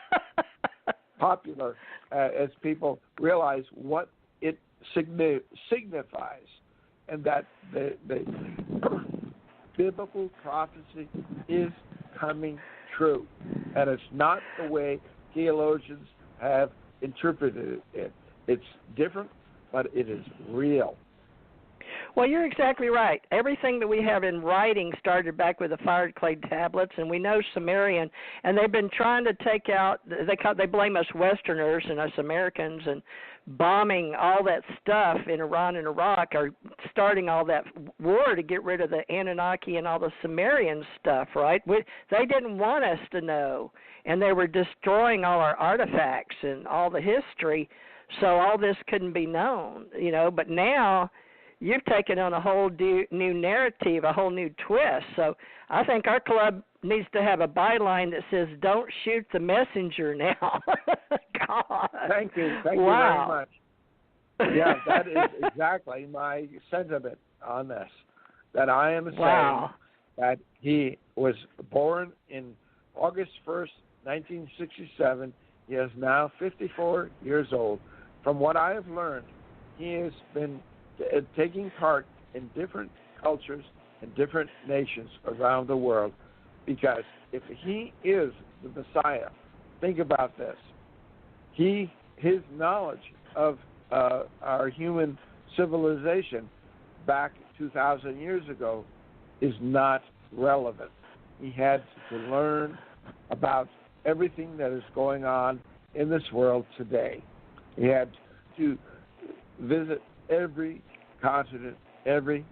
popular as people realize what it signifies, and that the biblical prophecy is coming true. And it's not the way theologians have interpreted it. It's different, but it is real. Well, you're exactly right. Everything that we have in writing started back with the fired clay tablets, and we know Sumerian, and they've been trying to take out, they blame us Westerners and us Americans and bombing all that stuff in Iran and Iraq, or starting all that war to get rid of the Anunnaki and all the Sumerian stuff, right? They didn't want us to know, and they were destroying all our artifacts and all the history, so all this couldn't be known, but now you've taken on a whole new narrative, a whole new twist. So I think our club needs to have a byline that says, don't shoot the messenger now. God. Thank you. Thank you very much. Yeah, that is exactly my sentiment on this, that I am saying that he was born in August 1st, 1967. He is now 54 years old. From what I have learned, he has been taking part in different cultures and different nations around the world, because if he is the Messiah, think about this. His knowledge of our human civilization back 2,000 years ago is not relevant. He had to learn about everything that is going on in this world today. He had to visit every continent, every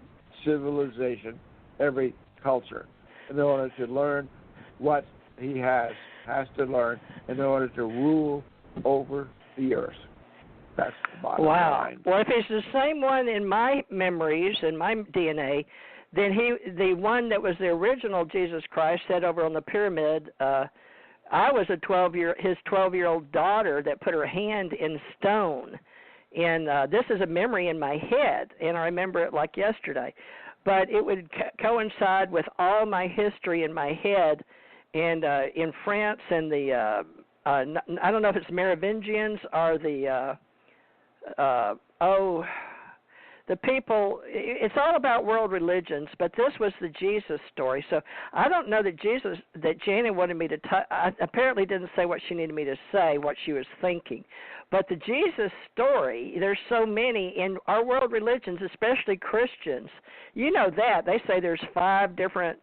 civilization, every culture, in order to learn what he has to learn in order to rule over the earth. That's the bottom line. Well, if he's the same one in my memories and my DNA, then the one that was the original Jesus Christ sat over on the pyramid. I was his 12-year-old daughter that put her hand in stone. And this is a memory in my head, and I remember it like yesterday. But it would coincide with all my history in my head. And in France and the, I don't know if it's Merovingians or the people, it's all about world religions, but this was the Jesus story. So I don't know that Janet wanted me to, I apparently didn't say what she needed me to say, what she was thinking. But the Jesus story, there's so many in our world religions, especially Christians. You know that. They say there's 5 different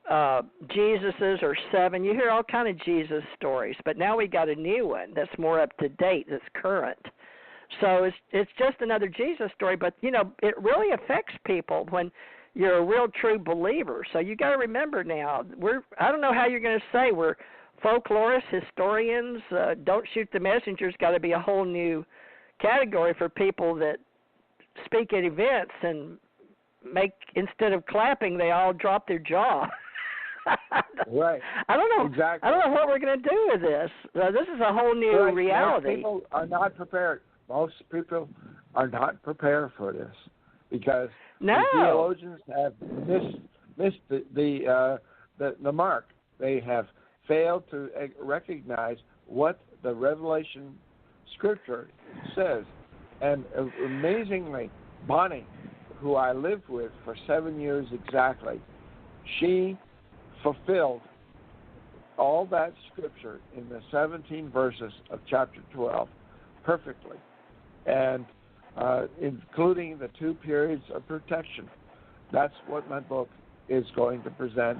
Jesuses or 7. You hear all kind of Jesus stories, but now we got a new one that's more up to date, that's current. So it's just another Jesus story, but, it really affects people when you're a real true believer. So you got to remember now, I don't know how you're going to say we're folklorists, historians. Don't shoot the messenger's got to be a whole new category for people that speak at events and instead of clapping, they all drop their jaw. Right. I don't know. Exactly. I don't know what we're going to do with this. This is a whole new reality. Most people are not prepared. Most people are not prepared for this because the theologians have missed the the mark. They have failed to recognize what the Revelation Scripture says. And amazingly, Bonnie, who I lived with for 7 years exactly, she fulfilled all that Scripture in the 17 verses of chapter 12 perfectly, and including the 2 periods of protection. That's what my book is going to present,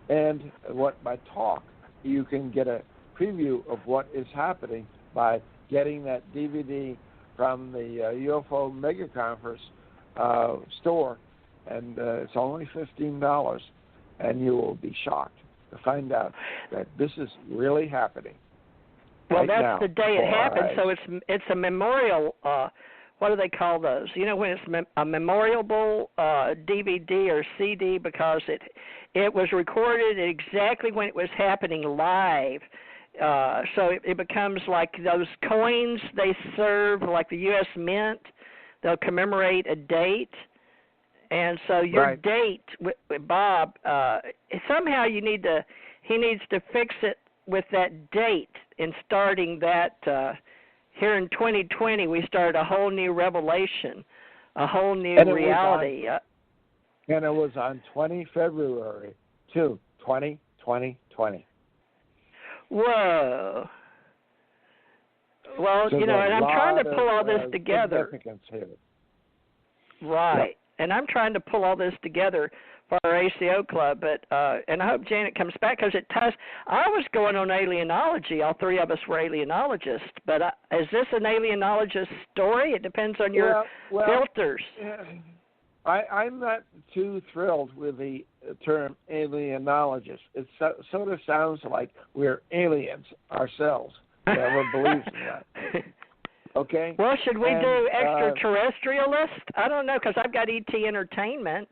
and what my talk, you can get a preview of what is happening by getting that DVD from the UFO MegaConference store, and it's only $15, and you will be shocked to find out that this is really happening. Well, right that's now, the day it happened, so it's a memorial. What do they call those? You know, when it's a memoriable DVD or CD, because it was recorded exactly when it was happening live. So it becomes like those coins they serve, like the U.S. Mint. They'll commemorate a date. And so your date, with Bob, somehow he needs to fix it with that date. In starting that here in 2020, we started a whole new revelation, a whole new reality. And it was on 20 February, 2020. Whoa. Well, so and I'm trying to pull all this together. Here. Right. Yep. And I'm trying to pull all this together for our ACO Club, but and I hope Janet comes back, because it ties. I was going on alienology. All 3 of us were alienologists, but is this an alienologist story? It depends on your filters. I'm not too thrilled with the term alienologist. It sort of sounds like we're aliens ourselves. Never believed in that. Okay. Well, should we do extraterrestrialist? I don't know, because I've got ET Entertainment,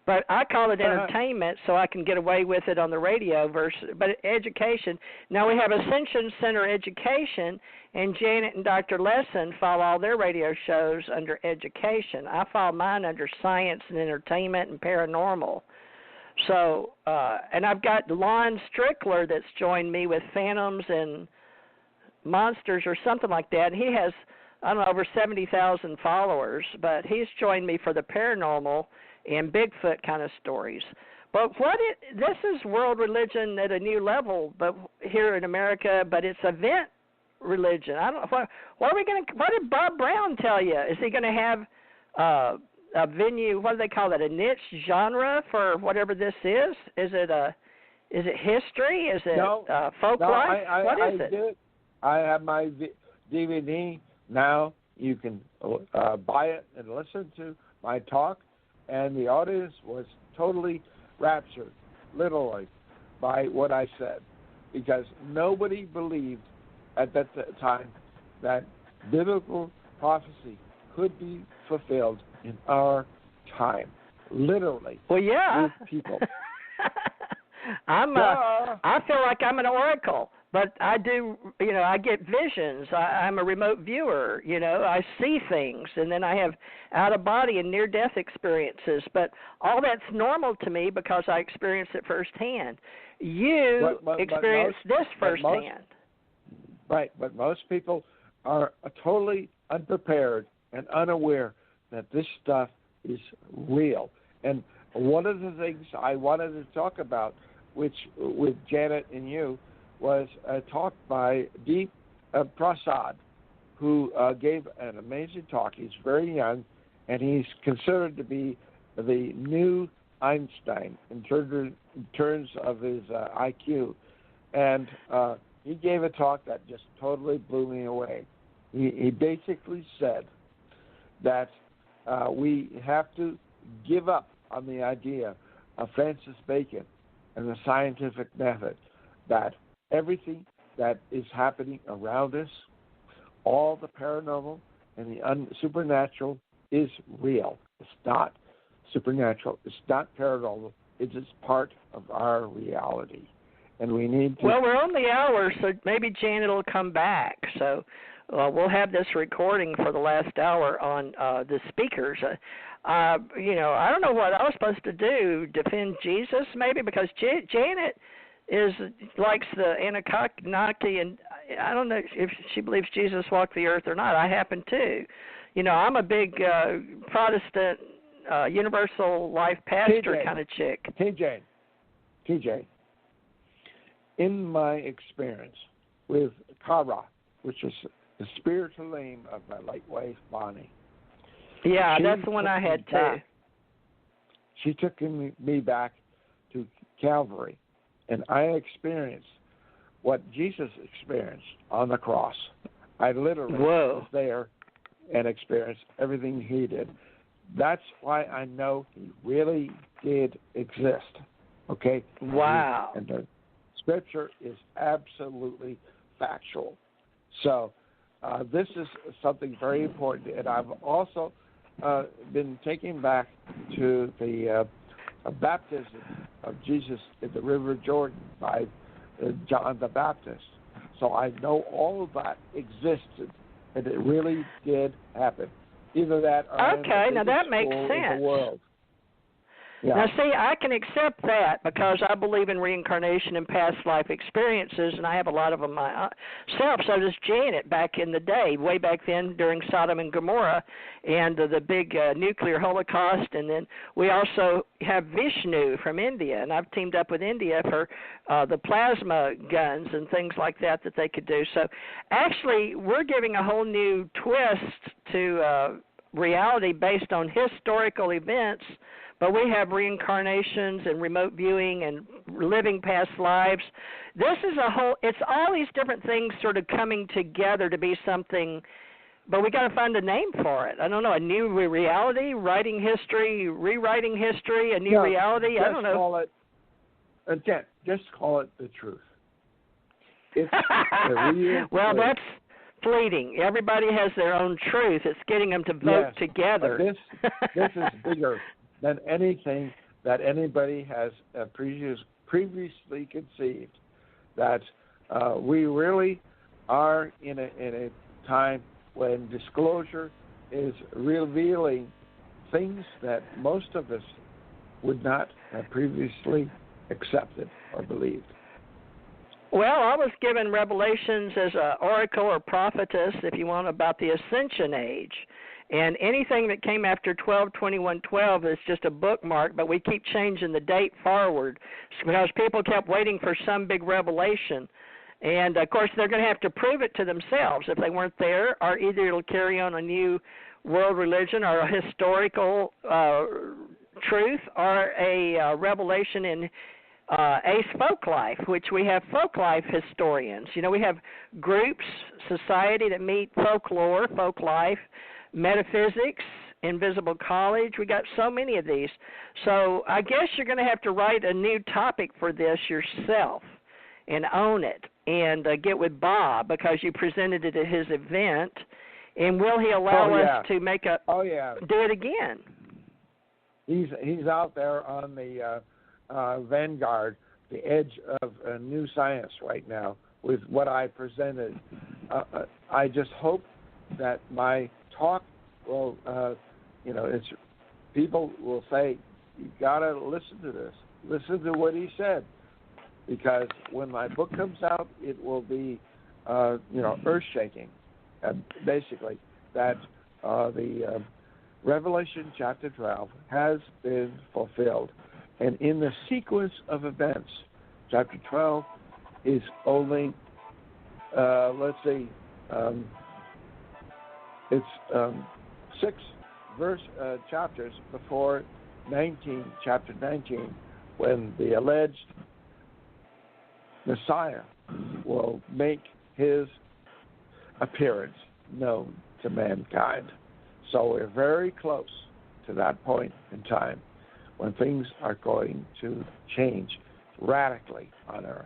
but I call it entertainment so I can get away with it on the radio. But education. Now we have Ascension Center Education, and Janet and Dr. Lessin file all their radio shows under education. I file mine under science and entertainment and paranormal. So, and I've got Lon Strickler that's joined me with Phantoms and Monsters or something like that. He has, I don't know, over 70,000 followers, but he's joined me for the paranormal and Bigfoot kind of stories. But this is world religion at a new level, but here in America, but it's event religion. I don't know. What did Bob Brown tell you? Is he going to have a venue? What do they call it? A niche genre for whatever this is? Is it history? Is it folklore? What is it? I have my DVD now. You can buy it and listen to my talk, and the audience was totally raptured, literally, by what I said, because nobody believed at that time that biblical prophecy could be fulfilled in our time, literally. Well, yeah. With people. I feel like I'm an oracle. But I do, I get visions. I'm a remote viewer, I see things, and then I have out-of-body and near-death experiences. But all that's normal to me because I experience it firsthand. You experienced this firsthand. But most people are totally unprepared and unaware that this stuff is real. And one of the things I wanted to talk about, which with Janet and you, was a talk by Deep Prasad, who gave an amazing talk. He's very young, and he's considered to be the new Einstein in terms of his IQ. And he gave a talk that just totally blew me away. He basically said that we have to give up on the idea of Francis Bacon and the scientific method, that everything that is happening around us, all the paranormal and the supernatural, is real. It's not supernatural. It's not paranormal. It is part of our reality. And we need to... Well, we're on the hour, so maybe Janet will come back. So we'll have this recording for the last hour on the speakers. I don't know what I was supposed to do. Defend Jesus, maybe, because Janet likes the Anunnaki, and I don't know if she believes Jesus walked the earth or not. I happen to. I'm a big Protestant, universal life pastor kind of chick. TJ, in my experience with Kara, which is the spiritual name of my late wife, Bonnie. Yeah, that's the one I had too. She took me back to Calvary, and I experienced what Jesus experienced on the cross. I literally was there and experienced everything he did. That's why I know he really did exist. Okay? Wow. And the scripture is absolutely factual. So this is something very important. And I've also been taken back to the baptism of Jesus in the River Jordan by John the Baptist. So I know all of that existed, and it really did happen. Either that or okay, now that makes sense. In the world. Yeah. Now, see, I can accept that because I believe in reincarnation and past life experiences, and I have a lot of them myself. So does Janet back in the day, way back then during Sodom and Gomorrah and the big nuclear holocaust. And then we also have Vishnu from India, and I've teamed up with India for the plasma guns and things like that they could do. So actually, we're giving a whole new twist to reality based on historical events. But we have reincarnations and remote viewing and living past lives. This is it's all these different things sort of coming together to be something, but we got to find a name for it. I don't know, a new reality, writing history, rewriting history, a new reality. I don't know. Just call it the truth. It's the real well, truth. That's fleeting. Everybody has their own truth. It's getting them to vote together. This is bigger than anything that anybody has previously conceived. That we really are in a time when disclosure is revealing things that most of us would not have previously accepted or believed. Well, I was given revelations as an oracle or prophetess, if you want, about the Ascension age. And anything that came after 12/21/12 is just a bookmark, but we keep changing the date forward because people kept waiting for some big revelation. And, of course, they're going to have to prove it to themselves if they weren't there, or either it'll carry on a new world religion or a historical truth or a revelation in ACE Folklife, which we have folklife historians. We have groups, society that meet folklore, folklife, metaphysics, invisible college. We got so many of these. So I guess you're going to have to write a new topic for this yourself and own it and get with Bob because you presented it at his event. And will he allow us to make do it again? He's out there on the vanguard, the edge of new science right now with what I presented. I just hope that my talk will, it's people will say, you got to listen to this. Listen to what he said. Because when my book comes out, it will be, earth-shaking. Basically, that the Revelation chapter 12 has been fulfilled. And in the sequence of events, chapter 12 is only, it's 6 chapters before chapter 19, when the alleged Messiah will make his appearance known to mankind. So we're very close to that point in time when things are going to change radically on Earth.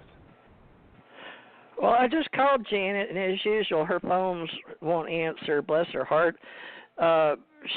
Well, I just called Janet, and as usual, her phones won't answer. Bless her heart.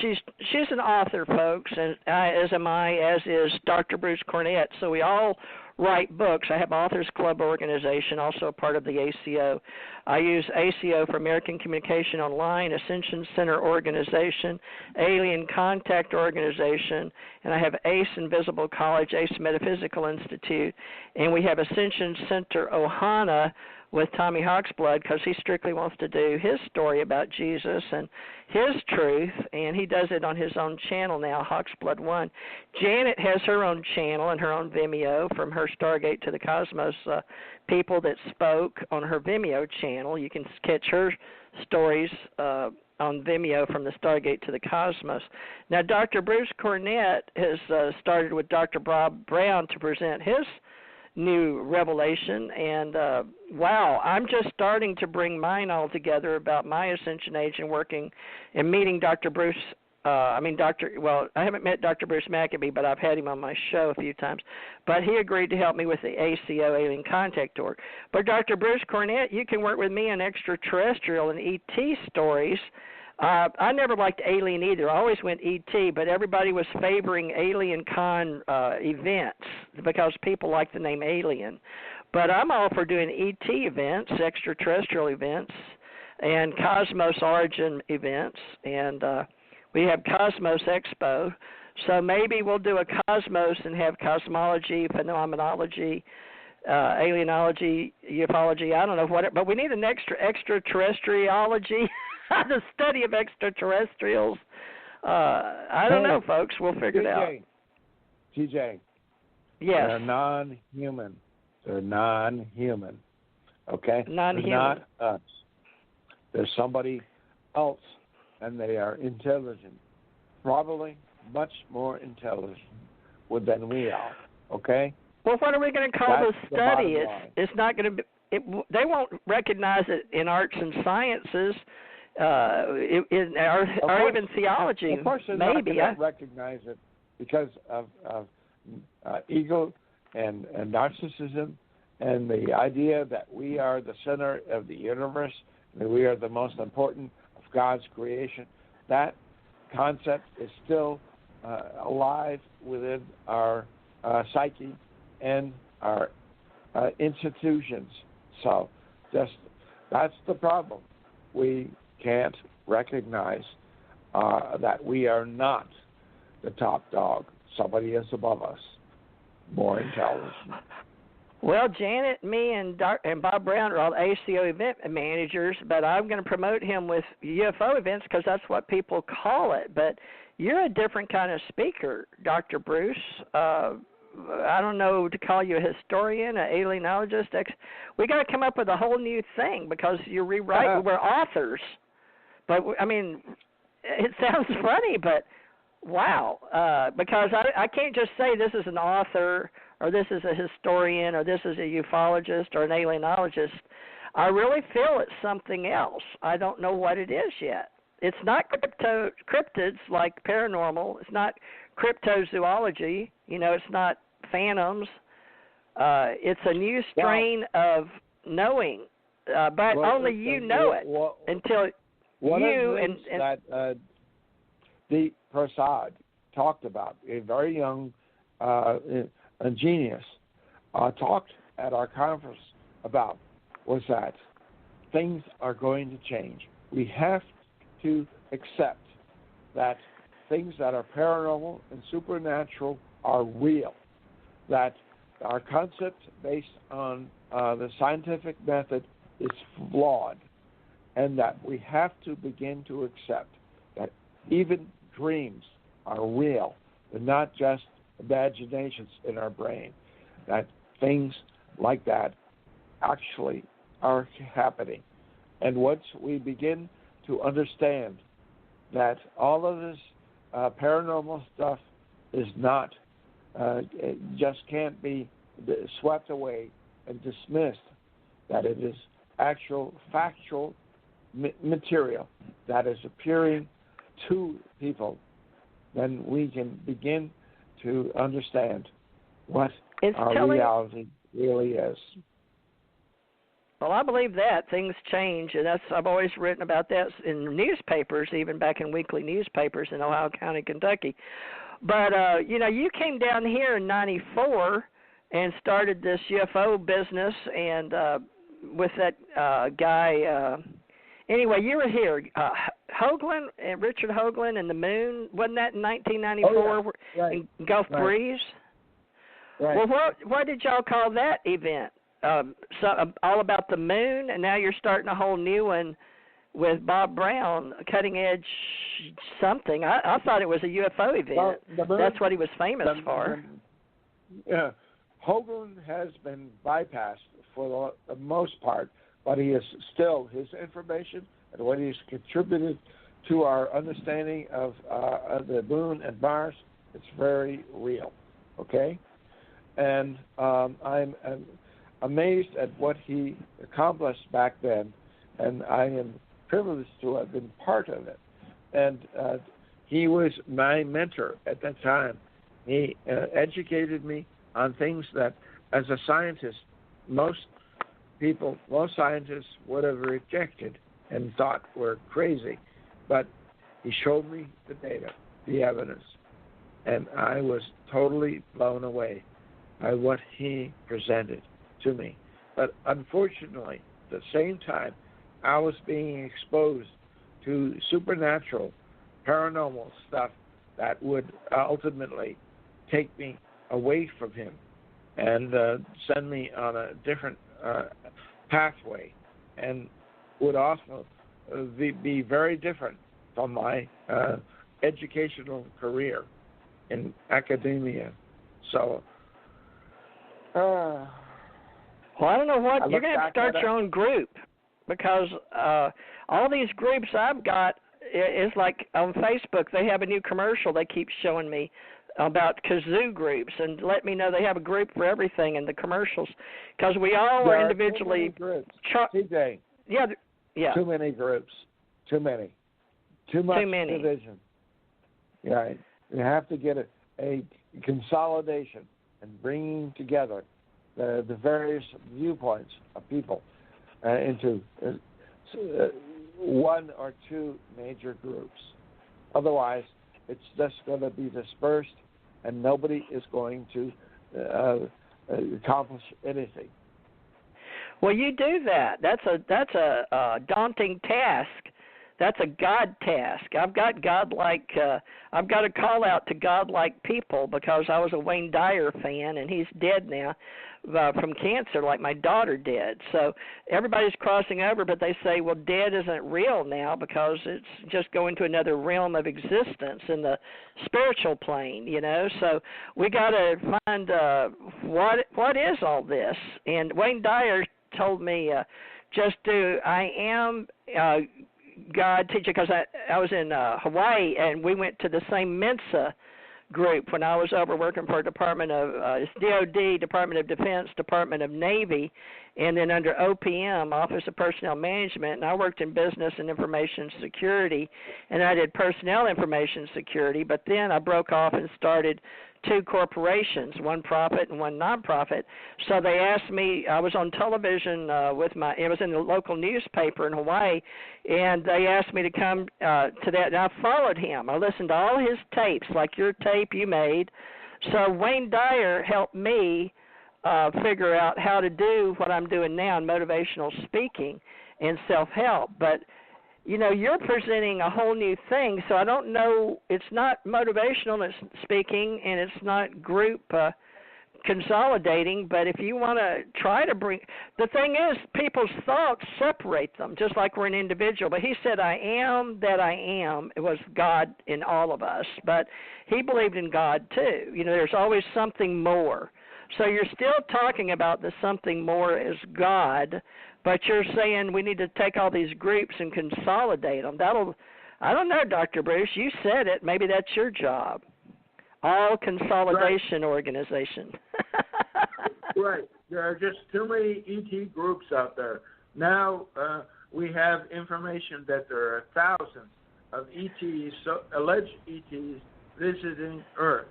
She's an author, folks, and as am I, as is Dr. Bruce Cornet. So we all write books. I have Authors Club organization, also a part of the ACO. I use ACO for American Communication Online, Ascension Center organization, Alien Contacte organization, and I have ACE Invisible College, ACE Metaphysical Institute, and we have Ascension Center Ohana with Tommy Hawksblood, because he strictly wants to do his story about Jesus and his truth, and he does it on his own channel now, Hawksblood 1. Janet has her own channel and her own Vimeo from her Stargate to the Cosmos people that spoke on her Vimeo channel. You can catch her stories on Vimeo from the Stargate to the Cosmos. Now, Dr. Bruce Cornet has started with Dr. Bob Brown to present his new revelation, and wow, I'm just starting to bring mine all together about my ascension age and working and meeting Dr. Bruce. I haven't met Dr. Bruce Maccabee, but I've had him on my show a few times. But he agreed to help me with the ACO Alien Contacte org. But Dr. Bruce Cornet, you can work with me on extraterrestrial and ET stories. I never liked Alien either. I always went ET, but everybody was favoring Alien Con events because people like the name Alien. But I'm all for doing ET events, extraterrestrial events, and Cosmos Origin events, and we have Cosmos Expo. So maybe we'll do a Cosmos and have cosmology, phenomenology, alienology, ufology, I don't know what, but we need an extraterrestriology. The study of extraterrestrials. I don't know, folks. We'll figure it out. TJ. Yes. They're non-human. They're non-human. Okay? Non-human. They're not us. They're somebody else, and they are intelligent. Probably much more intelligent than we are. Okay? Well, what are we going to call That's the study? It's not going to be. They won't recognize it in arts and sciences. Or even theology, of course they're maybe. Not recognize it because of ego and narcissism and the idea that we are the center of the universe, that we are the most important of God's creation. That concept is still alive within our psyche and our institutions. So that's the problem. We can't recognize that we are not the top dog. Somebody is above us, more intelligent. Well, Janet, me, and Bob Brown are all ACO event managers, but I'm going to promote him with UFO events because that's what people call it. But you're a different kind of speaker, Dr. Bruce. I don't know to call you a historian, an alienologist. We got to come up with a whole new thing because you're rewriting. We're authors. But, I mean, it sounds funny, but wow. Because I can't just say this is an author or this is a historian or this is a ufologist or an alienologist. I really feel it's something else. I don't know what it is yet. It's not cryptids like paranormal. It's not cryptozoology. It's not phantoms. It's a new strain of knowing, but only you know it until you and that Deep Prasad talked about, a very young genius, talked at our conference about was that things are going to change. We have to accept that things that are paranormal and supernatural are real, that our concept based on the scientific method is flawed, and that we have to begin to accept that even dreams are real. They're not just imaginations in our brain, that things like that actually are happening. And once we begin to understand that all of this paranormal stuff is not, it just can't be swept away and dismissed, that it is actual factual material that is appearing to people, then we can begin to understand what our reality really is. Well, I believe that things change, and I've always written about that in newspapers, even back in weekly newspapers in Ohio County, Kentucky. But you came down here in '94, and started this UFO business, and with that guy. Anyway, you were here, Hoagland, Richard Hoagland, and the Moon. Wasn't that in 1994 in Gulf Breeze? Right. Well, what did y'all call that event? All about the moon, and now you're starting a whole new one with Bob Brown, Cutting Edge something. I thought it was a UFO event. Well, that's what he was famous for. Yeah, Hoagland has been bypassed for the most part, but he is still, his information and what he's contributed to our understanding of the moon and Mars, it's very real, okay? And I'm amazed at what he accomplished back then, and I am privileged to have been part of it. And he was my mentor at that time. He educated me on things that, as a scientist, most scientists would have rejected and thought were crazy. But he showed me the data, the evidence, and I was totally blown away by what he presented to me. But unfortunately, at the same time, I was being exposed to supernatural, paranormal stuff that would ultimately take me away from him and send me on a different pathway, and would also be very different from my educational career in academia. So, well, I don't know what you're going to have to start your own group, because all these groups I've got is like on Facebook. They have a new commercial they keep showing me about kazoo groups, and let me know they have a group for everything in the commercials, because we all are individually groups. TJ. Yeah. Too many groups. Too many. Too much division. Right. You have to get a consolidation and bringing together the various viewpoints of people into one or two major groups. Otherwise, it's just going to be dispersed, and nobody is going to accomplish anything. Well, you do that. That's a daunting task. That's a God task. I've got I've got a call out to godlike people, because I was a Wayne Dyer fan, and he's dead now from cancer, like my daughter did. So everybody's crossing over, but they say, well, dead isn't real now, because it's just going to another realm of existence in the spiritual plane, So we got to find what is all this. And Wayne Dyer told me, just do I am God teacher, because I was in Hawaii, and we went to the same Mensa group when I was over working for Department of DOD, Department of Defense, Department of Navy, and then under OPM, Office of Personnel Management, and I worked in business and information security, and I did personnel information security, but then I broke off and started two corporations, one profit and one nonprofit. So they asked me, I was on television it was in the local newspaper in Hawaii, and they asked me to come to that, and I followed him. I listened to all his tapes, like your tape you made. So Wayne Dyer helped me figure out how to do what I'm doing now in motivational speaking and self-help. But you're presenting a whole new thing, so I don't know. It's not motivational speaking, and it's not group consolidating. But if you want to try to bring, the thing is, people's thoughts separate them, just like we're an individual. But he said, I am that I am. It was God in all of us, but he believed in God too. There's always something more. So you're still talking about the something more as God, but you're saying we need to take all these groups and consolidate them. I don't know, Dr. Bruce, you said it. Maybe that's your job. All consolidation organization. Right. There are just too many ET groups out there. Now we have information that there are thousands of ETs, alleged ETs, visiting Earth.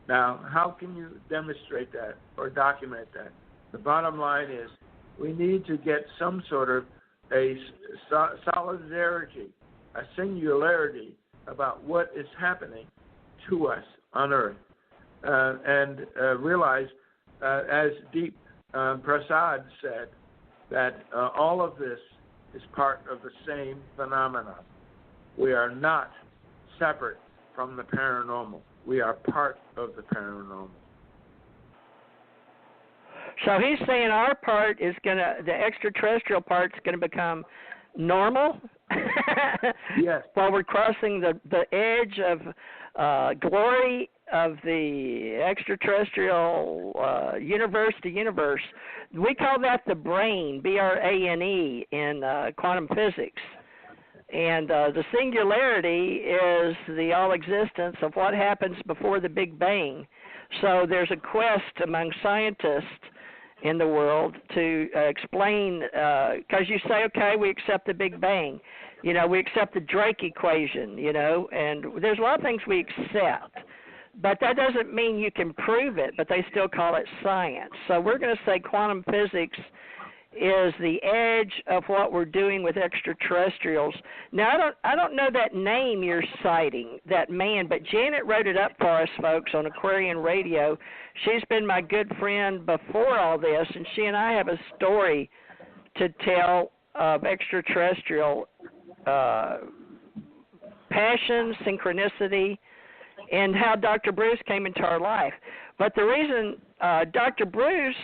Now, how can you demonstrate that or document that? The bottom line is we need to get some sort of a solidarity, a singularity about what is happening to us on Earth, and realize as Deep Prasad said, that all of this is part of the same phenomenon. We are not separate from the paranormal. We are part of the paranormal. So he's saying our part is the extraterrestrial part's gonna become normal. Yes. While we're crossing the edge of glory of the extraterrestrial universe to universe. We call that the brain, BRANE, in quantum physics. And the singularity is the all-existence of what happens before the Big Bang. So there's a quest among scientists in the world to explain, because you say, okay, we accept the Big Bang. You know, we accept the Drake equation, you know, and there's a lot of things we accept. But that doesn't mean you can prove it, but they still call it science. So we're going to say quantum physics is the edge of what we're doing with extraterrestrials. Now, I don't know that name you're citing, that man, but Janet wrote it up for us, folks, on Aquarian Radio. She's been my good friend before all this, and she and I have a story to tell of extraterrestrial passion, synchronicity, and how Dr. Bruce came into our life. But the reason Dr. Bruce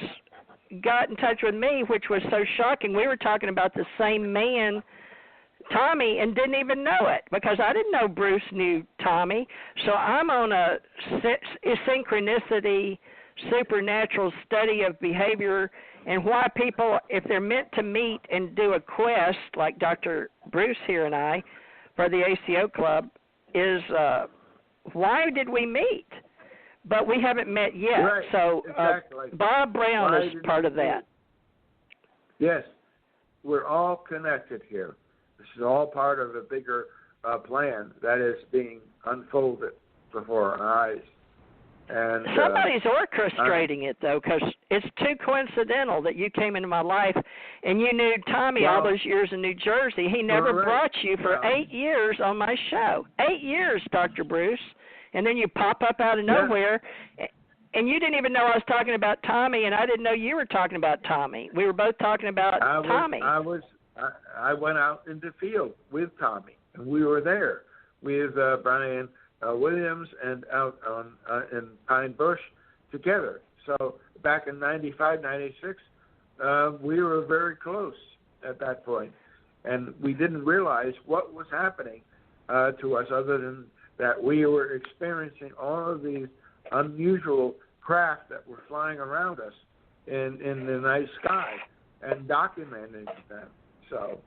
got in touch with me, which was so shocking, we were talking about the same man, Tommy, and didn't even know it, because I didn't know Bruce knew Tommy. So I'm on a synchronicity, supernatural study of behavior and why people, if they're meant to meet and do a quest, like Dr. Bruce here and I, for the ACO Club, is why did we meet? But we haven't met yet. Right, so exactly. Bob Brown is part of that. Yes, we're all connected here. This is all part of a bigger plan that is being unfolded before our eyes. And somebody's orchestrating it, though, because it's too coincidental that you came into my life and you knew Tommy all those years in New Jersey. He never brought you for 8 years on my show. 8 years, Dr. Bruce. And then you pop up out of nowhere, and you didn't even know I was talking about Tommy, and I didn't know you were talking about Tommy. We were both talking about Tommy. I went out in the field with Tommy, and we were there with Brian Williams and out in Pine Bush together. So back in 95, 96, we were very close at that point, and we didn't realize what was happening to us other than that we were experiencing all of these unusual craft that were flying around us in the night sky and documenting them. So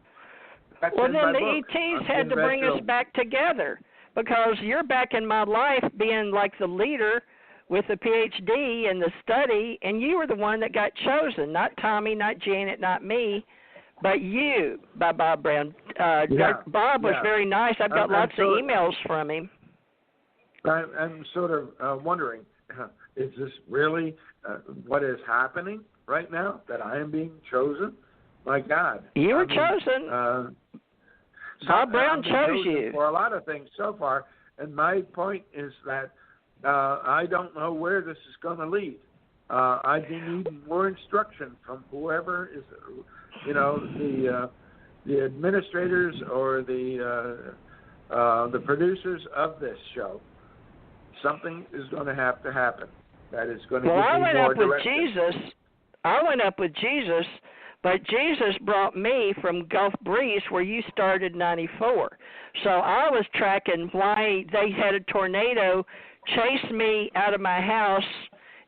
that's well, in then my the book. ETs had to bring us back together, because you're back in my life being like the leader with the PhD and the study, and you were the one that got chosen, not Tommy, not Janet, not me, but you, by Bob Brown. Bob was very nice. I've got lots of emails from him. I'm sort of wondering, is this really what is happening right now, that I am being chosen? My God. You were chosen. Bob Brown chose you. For a lot of things so far, and my point is that I don't know where this is going to lead. I need more instruction from whoever is, the administrators or the producers of this show. Something is going to have to happen. That is going to give me more direction. I went up with Jesus, but Jesus brought me from Gulf Breeze, where you started in 94. So I was tracking why they had a tornado chase me out of my house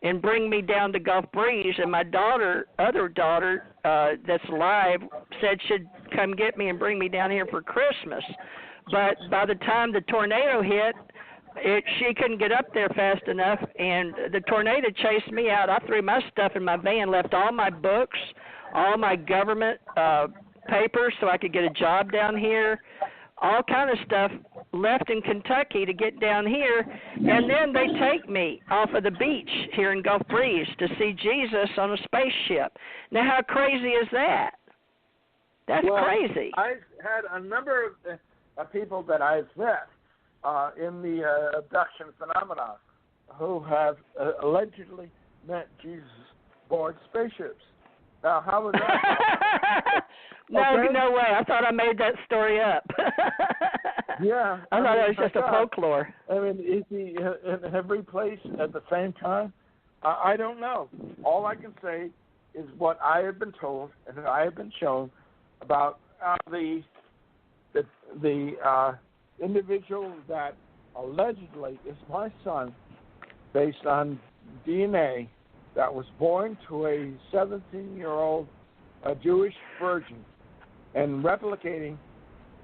and bring me down to Gulf Breeze, and my other daughter that's alive, said she'd come get me and bring me down here for Christmas. But by the time the tornado hit, she couldn't get up there fast enough, and the tornado chased me out. I threw my stuff in my van, left all my books, all my government papers so I could get a job down here, all kind of stuff left in Kentucky to get down here, and then they take me off of the beach here in Gulf Breeze to see Jesus on a spaceship. Now, how crazy is that? That's crazy. I've had a number of people that I've met in the abduction phenomena who have allegedly met Jesus board spaceships. Now, how was that? No way. I thought I made that story up. Yeah. I thought it was just a folklore. I mean, is he in every place at the same time? I don't know. All I can say is what I have been told and I have been shown about the individual that allegedly is my son, based on DNA, that was born to a 17-year-old Jewish virgin and replicating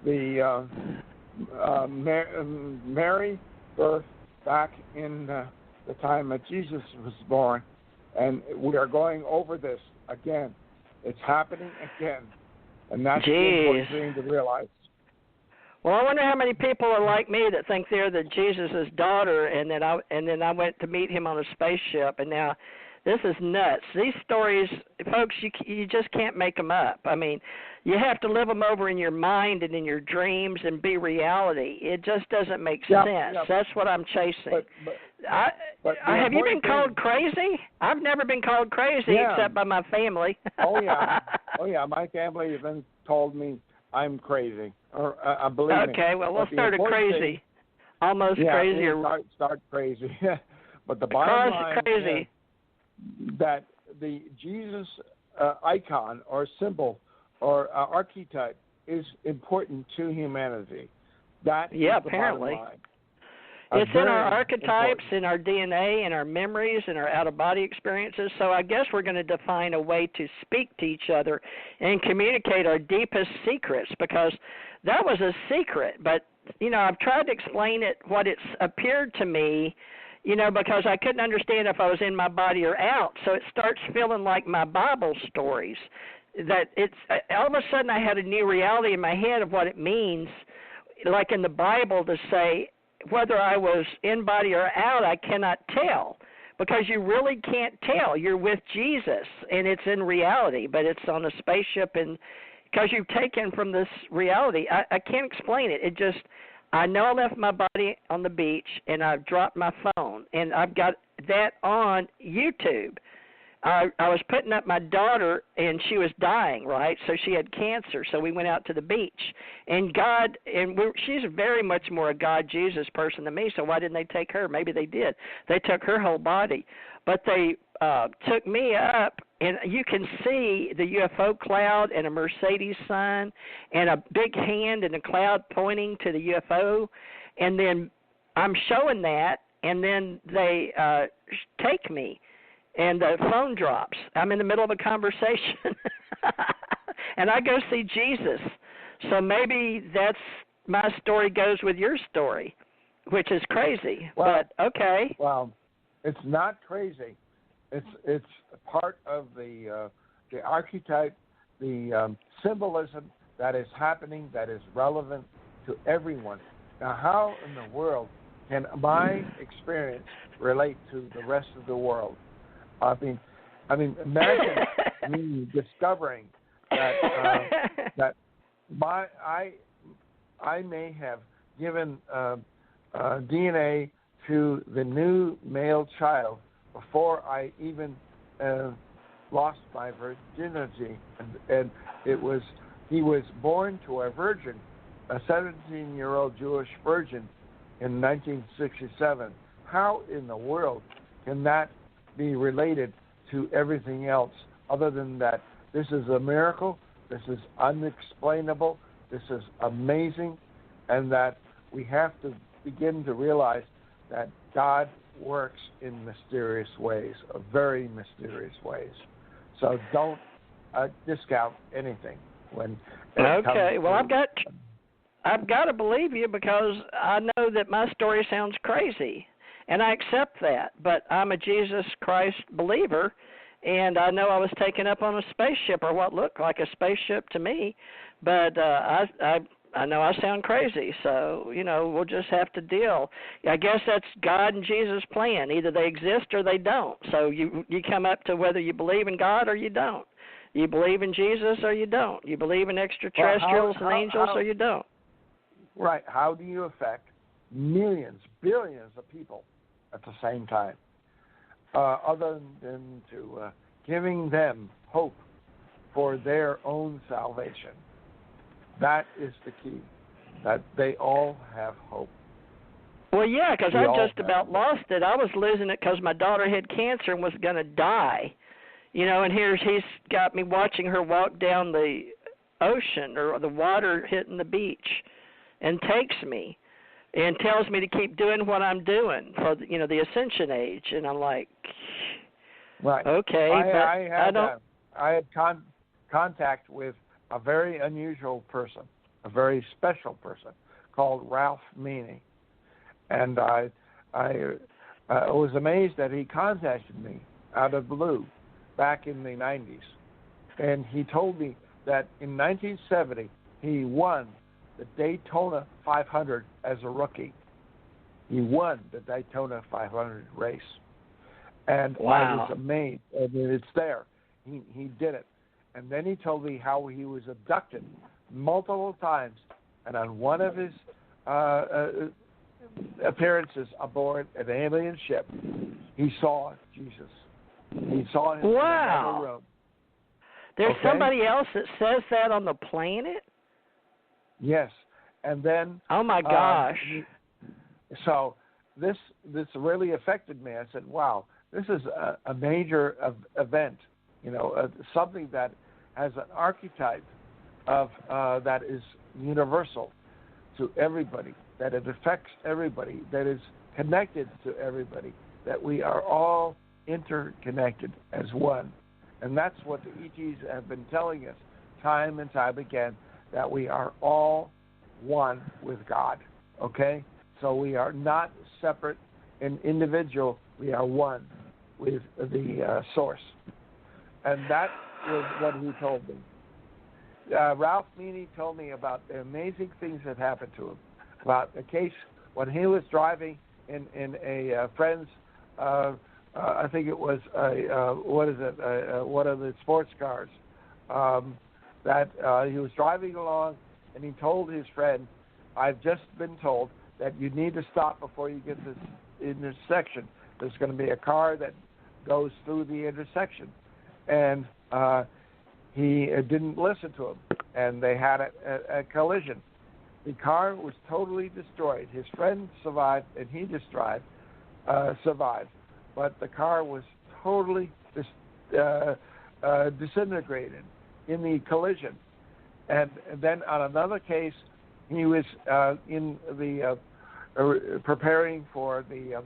the Mary birth back in the time that Jesus was born. And we are going over this again. It's happening again. And that's the important thing to realize. Well, I wonder how many people are like me that think they're the Jesus' daughter, and then I went to meet him on a spaceship, and now this is nuts. These stories, folks, you just can't make them up. I mean, you have to live them over in your mind and in your dreams and be reality. It just doesn't make sense. Yep. That's what I'm chasing. But have you been called crazy? I've never been called crazy except by my family. Oh yeah. My family even told me I'm crazy. Or believe me. Okay, well, we'll start a crazy. Almost crazy. Start crazy. But the bottom line crazy. Is that the Jesus icon or symbol or archetype is important to humanity. That is the apparently. Bottom line. It's in our archetypes, in our DNA, in our memories, in our out-of-body experiences. So I guess we're going to define a way to speak to each other and communicate our deepest secrets, because that was a secret. But, I've tried to explain it, what it's appeared to me, because I couldn't understand if I was in my body or out. So it starts feeling like my Bible stories, that it's all of a sudden I had a new reality in my head of what it means, like in the Bible, to say, whether I was in body or out, I cannot tell, because you really can't tell. You're with Jesus, and it's in reality, but it's on a spaceship, and because you've taken from this reality. I can't explain it. It just, I know I left my body on the beach, and I've dropped my phone, and I've got that on YouTube. I was putting up my daughter, and she was dying, right? So she had cancer, so we went out to the beach. And she's very much more a God-Jesus person than me, so why didn't they take her? Maybe they did. They took her whole body. But they took me up, and you can see the UFO cloud and a Mercedes sign and a big hand in the cloud pointing to the UFO. And then I'm showing that, and then they take me. And the phone drops. I'm in the middle of a conversation. And I go see Jesus. So maybe that's my story goes with your story, which is crazy. Well, but okay. Well, it's not crazy. It's part of the archetype, the symbolism that is happening, that is relevant to everyone. Now, how in the world can my experience relate to the rest of the world? I mean, imagine me discovering that I may have given DNA to the new male child before I even lost my virginity, and he was born to a virgin, a 17-year-old Jewish virgin, in 1967. How in the world can that be related to everything else, other than that this is a miracle, this is unexplainable, this is amazing, and that we have to begin to realize that God works in mysterious ways, very mysterious ways. So don't discount anything when it comes to... Well, I've got to believe you, because I know that my story sounds crazy. And I accept that, but I'm a Jesus Christ believer, and I know I was taken up on a spaceship, or what looked like a spaceship to me, but I know I sound crazy, so, we'll just have to deal. I guess that's God and Jesus' plan. Either they exist or they don't. So you come up to whether you believe in God or you don't. You believe in Jesus or you don't. You believe in extraterrestrials and angels or you don't. Right. How do you affect millions, billions of people at the same time, other than to giving them hope for their own salvation. That is the key, that they all have hope. Well, yeah, because We I all just about lost it. I was losing it because my daughter had cancer and was going to die. And he's got me watching her walk down the ocean or the water hitting the beach, and takes me and tells me to keep doing what I'm doing for the Ascension age, and I'm like, right. Okay, I had contact with a very unusual person, a very special person called Ralph Meany, and I was amazed that he contacted me out of the blue back in the 90s, and he told me that in 1970 he won the Daytona 500 as a rookie. He won the Daytona 500 race, and wow. I was amazed. I mean, it's there. He did it, and then he told me how he was abducted multiple times, and on one of his appearances aboard an alien ship, he saw Jesus. He saw him in another room. There's somebody else that says that on the planet? Yes. And then... Oh, my gosh. So this really affected me. I said, wow, this is a major event, something that has an archetype of that is universal to everybody, that it affects everybody, that is connected to everybody, that we are all interconnected as one. And that's what the ETs have been telling us time and time again, that we are all one with God, okay? So we are not separate and individual. We are one with the source. And that was what he told me. Ralph Meany told me about the amazing things that happened to him, about a case when he was driving in a friend's I think it was one of the sports cars that he was driving along, and he told his friend, I've just been told that you need to stop before you get this intersection. There's going to be a car that goes through the intersection. And he didn't listen to him, and they had a collision. The car was totally destroyed. His friend survived, and he survived. But the car was totally disintegrated in the collision. And then on another case, he was in the preparing for the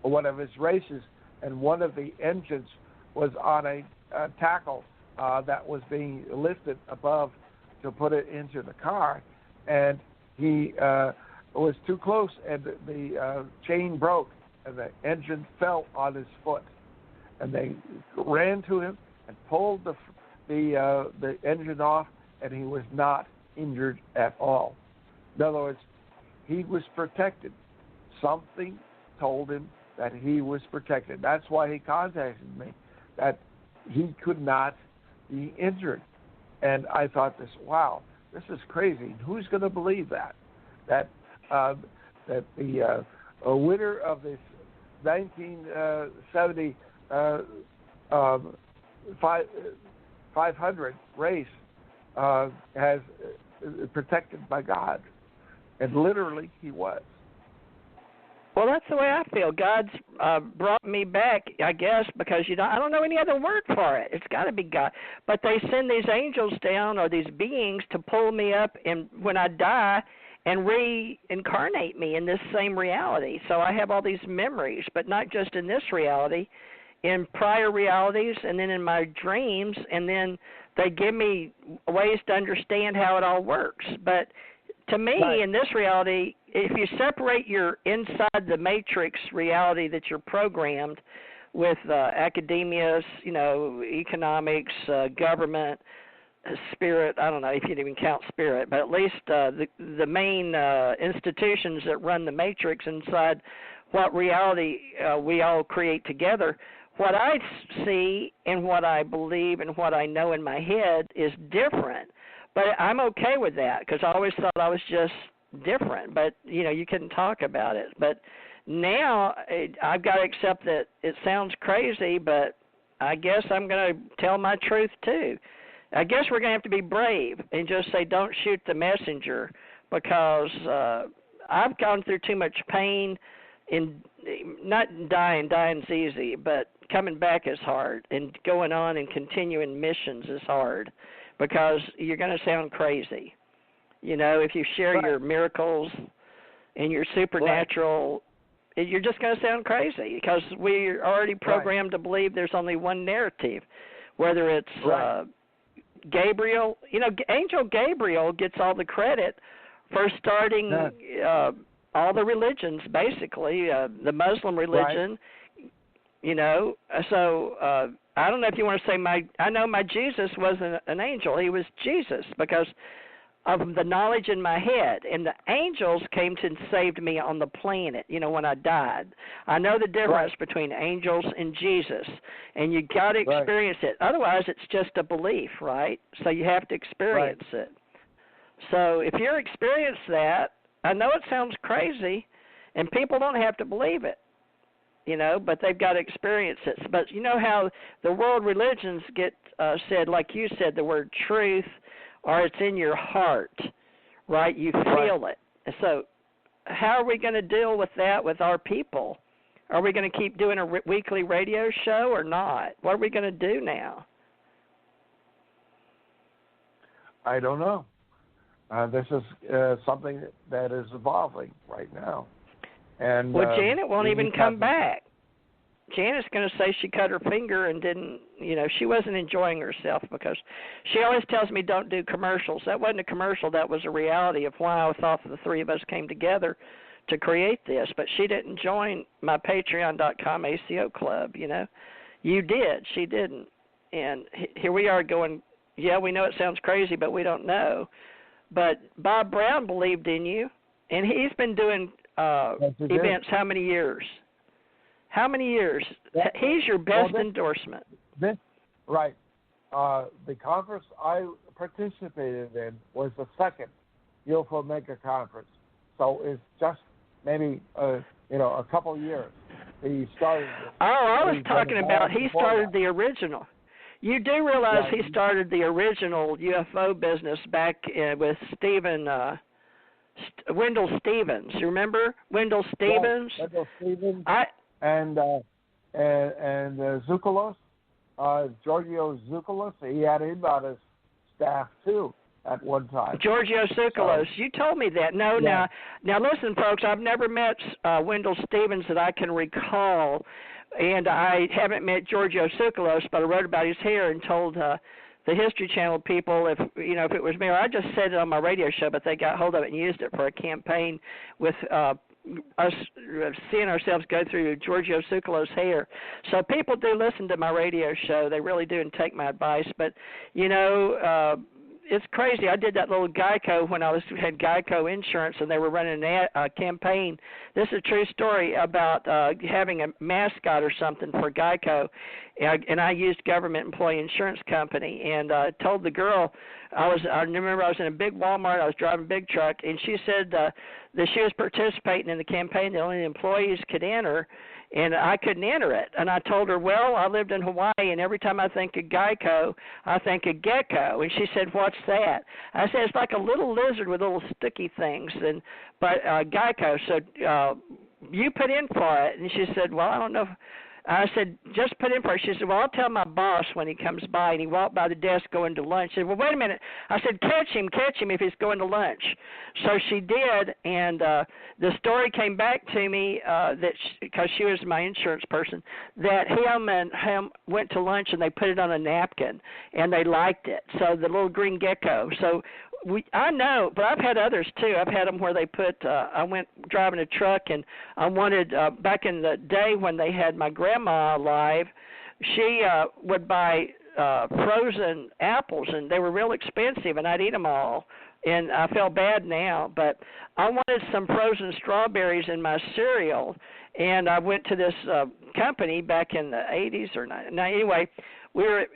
one of his races, and one of the engines was on a tackle that was being lifted above to put it into the car, and he was too close, and the chain broke, and the engine fell on his foot, and they ran to him and pulled the engine off, and he was not injured at all. In other words, he was protected. Something told him that he was protected. That's why he contacted me, that he could not be injured. And I thought wow, this is crazy. Who's going to believe that? That the winner of this 1970 500 race has protected by God. And literally, he was. Well, that's the way I feel. God's brought me back, I guess, because I don't know any other word for it. It's got to be God. But they send these angels down, or these beings, to pull me up, and when I die, and reincarnate me in this same reality. So I have all these memories, but not just in this reality, in prior realities, and then in my dreams, and then they give me ways to understand how it all works. But to me, right. In this reality, if you separate your inside the matrix reality that you're programmed with academia, economics, government, spirit, I don't know if you'd even count spirit, but at least the main institutions that run the matrix inside what reality we all create together, what I see and what I believe and what I know in my head is different. But I'm okay with that, because I always thought I was just different. But, you couldn't talk about it. But now I've got to accept that it sounds crazy, but I guess I'm going to tell my truth too. I guess we're going to have to be brave and just say, don't shoot the messenger, because I've gone through too much pain. In not dying's easy, but coming back is hard, and going on and continuing missions is hard, because you're going to sound crazy. You know, if you share your miracles and your supernatural, you're just going to sound crazy, because we're already programmed to believe there's only one narrative, whether it's Gabriel. You know, Angel Gabriel gets all the credit for starting all the religions, basically, the Muslim religion, you know. So I don't know if you want to say I know my Jesus wasn't an angel. He was Jesus, because of the knowledge in my head. And the angels came to and saved me on the planet, you know, when I died. I know the difference between angels and Jesus, and you got to experience it. Otherwise, it's just a belief, right? So you have to experience it. So if you experience that, I know it sounds crazy, and people don't have to believe it, you know, but they've got to experience it. But you know how the world religions get said, like you said, the word truth, or it's in your heart, right? You feel it. So how are we going to deal with that with our people? Are we going to keep doing a weekly radio show or not? What are we going to do now? I don't know. This is something that is evolving right now. And well, Janet won't even come back. Janet's going to say she cut her finger and didn't, you know, she wasn't enjoying herself, because she always tells me don't do commercials. That wasn't a commercial. That was a reality of why I thought the three of us came together to create this. But she didn't join my Patreon.com ACO Club, you know. You did. She didn't. And here we are going, yeah, we know it sounds crazy, but we don't know. But Bob Brown believed in you, and he's been doing events how many years? How many years? He's your best endorsement. The conference I participated in was the second UFO MegaConference. So it's just maybe, a couple of years. He started. I was talking about he started the original. You do realize he started the original UFO business back with Wendell Stevens. You remember Wendell Stevens? Wendell Stevens. And Zoukalos, Giorgio Zoukalos, he had him on his staff too at one time. Giorgio Zoukalos, you told me that. No, now listen, folks, I've never met Wendell Stevens that I can recall, and I haven't met Giorgio Zoukalos, but I wrote about his hair and told the History Channel people if it was me. I just said it on my radio show, but they got hold of it and used it for a campaign with us seeing ourselves go through Giorgio Zoukalos' hair. So people do listen to my radio show. They really do, and take my advice. But, it's crazy. I did that little Geico when I had Geico insurance, and they were running a campaign. This is a true story about having a mascot or something for Geico, and I used government employee insurance company, and I told the girl, I remember I was in a big Walmart, I was driving a big truck, and she said that she was participating in the campaign, the only employees could enter, and I couldn't enter it. And I told her, well, I lived in Hawaii, and every time I think of Geico, I think of gecko. And she said, what's that? I said, it's like a little lizard with little sticky things, but Geico. So you put in for it. And she said, well, I don't know. I said, just put in for it. She said, well, I'll tell my boss when he comes by. And he walked by the desk going to lunch. She said, well, wait a minute. I said, catch him if he's going to lunch. So she did, and the story came back to me because she was my insurance person, that him and him went to lunch and they put it on a napkin, and they liked it. So the little green gecko. So I know, but I've had others too. I've had them where they put, I went driving a truck, and I wanted, back in the day when they had my grandma alive, she would buy frozen apples, and they were real expensive, and I'd eat them all. And I feel bad now, but I wanted some frozen strawberries in my cereal, and I went to this company back in the 80s or 90s. Now, anyway, we were...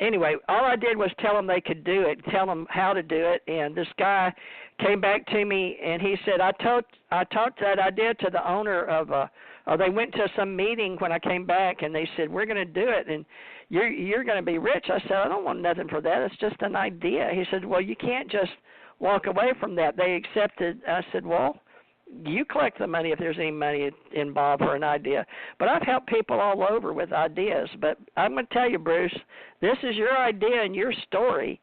Anyway, all I did was tell them they could do it, tell them how to do it, and this guy came back to me and he said, I talked that idea to the owner of a or they went to some meeting when I came back, and they said, we're going to do it, and you're going to be rich. I said, I don't want nothing for that. It's just an idea. He said, well, you can't just walk away from that. They accepted. I said, well, you collect the money if there's any money involved for an idea. But I've helped people all over with ideas. But I'm going to tell you, Bruce, this is your idea and your story.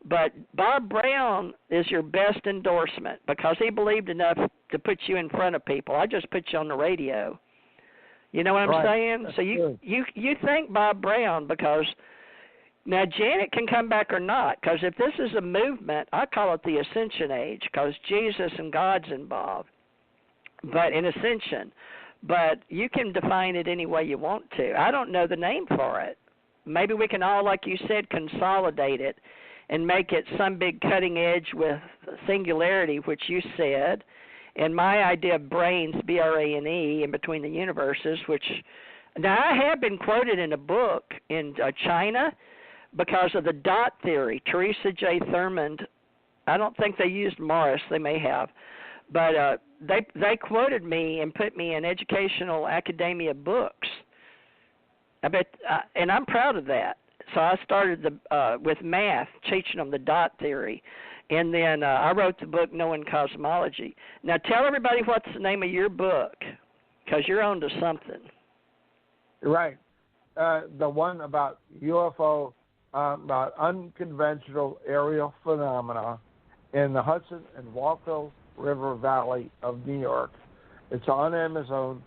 But Bob Brown is your best endorsement because he believed enough to put you in front of people. I just put you on the radio. You know what I'm saying? That's so you thank Bob Brown because now Janet can come back or not, because if this is a movement, I call it the Ascension age because Jesus and God's involved. But in Ascension, but you can define it any way you want to. I don't know the name for it. Maybe we can all, like you said, consolidate it and make it some big cutting edge with singularity, which you said, and my idea of brains, B-R-A-N-E, in between the universes, which now I have been quoted in a book in China because of the dot theory. Theresa J. Thurmond, I don't think they used Morris, they may have, but they quoted me and put me in educational academia books. I bet, and I'm proud of that. So I started with math, teaching them the dot theory, and then I wrote the book Knowing Cosmology. Now tell everybody what's the name of your book, because you're on to something. Right. The one about UFO, about unconventional aerial phenomena in the Hudson and Walpole River Valley of New York. It's on Amazon.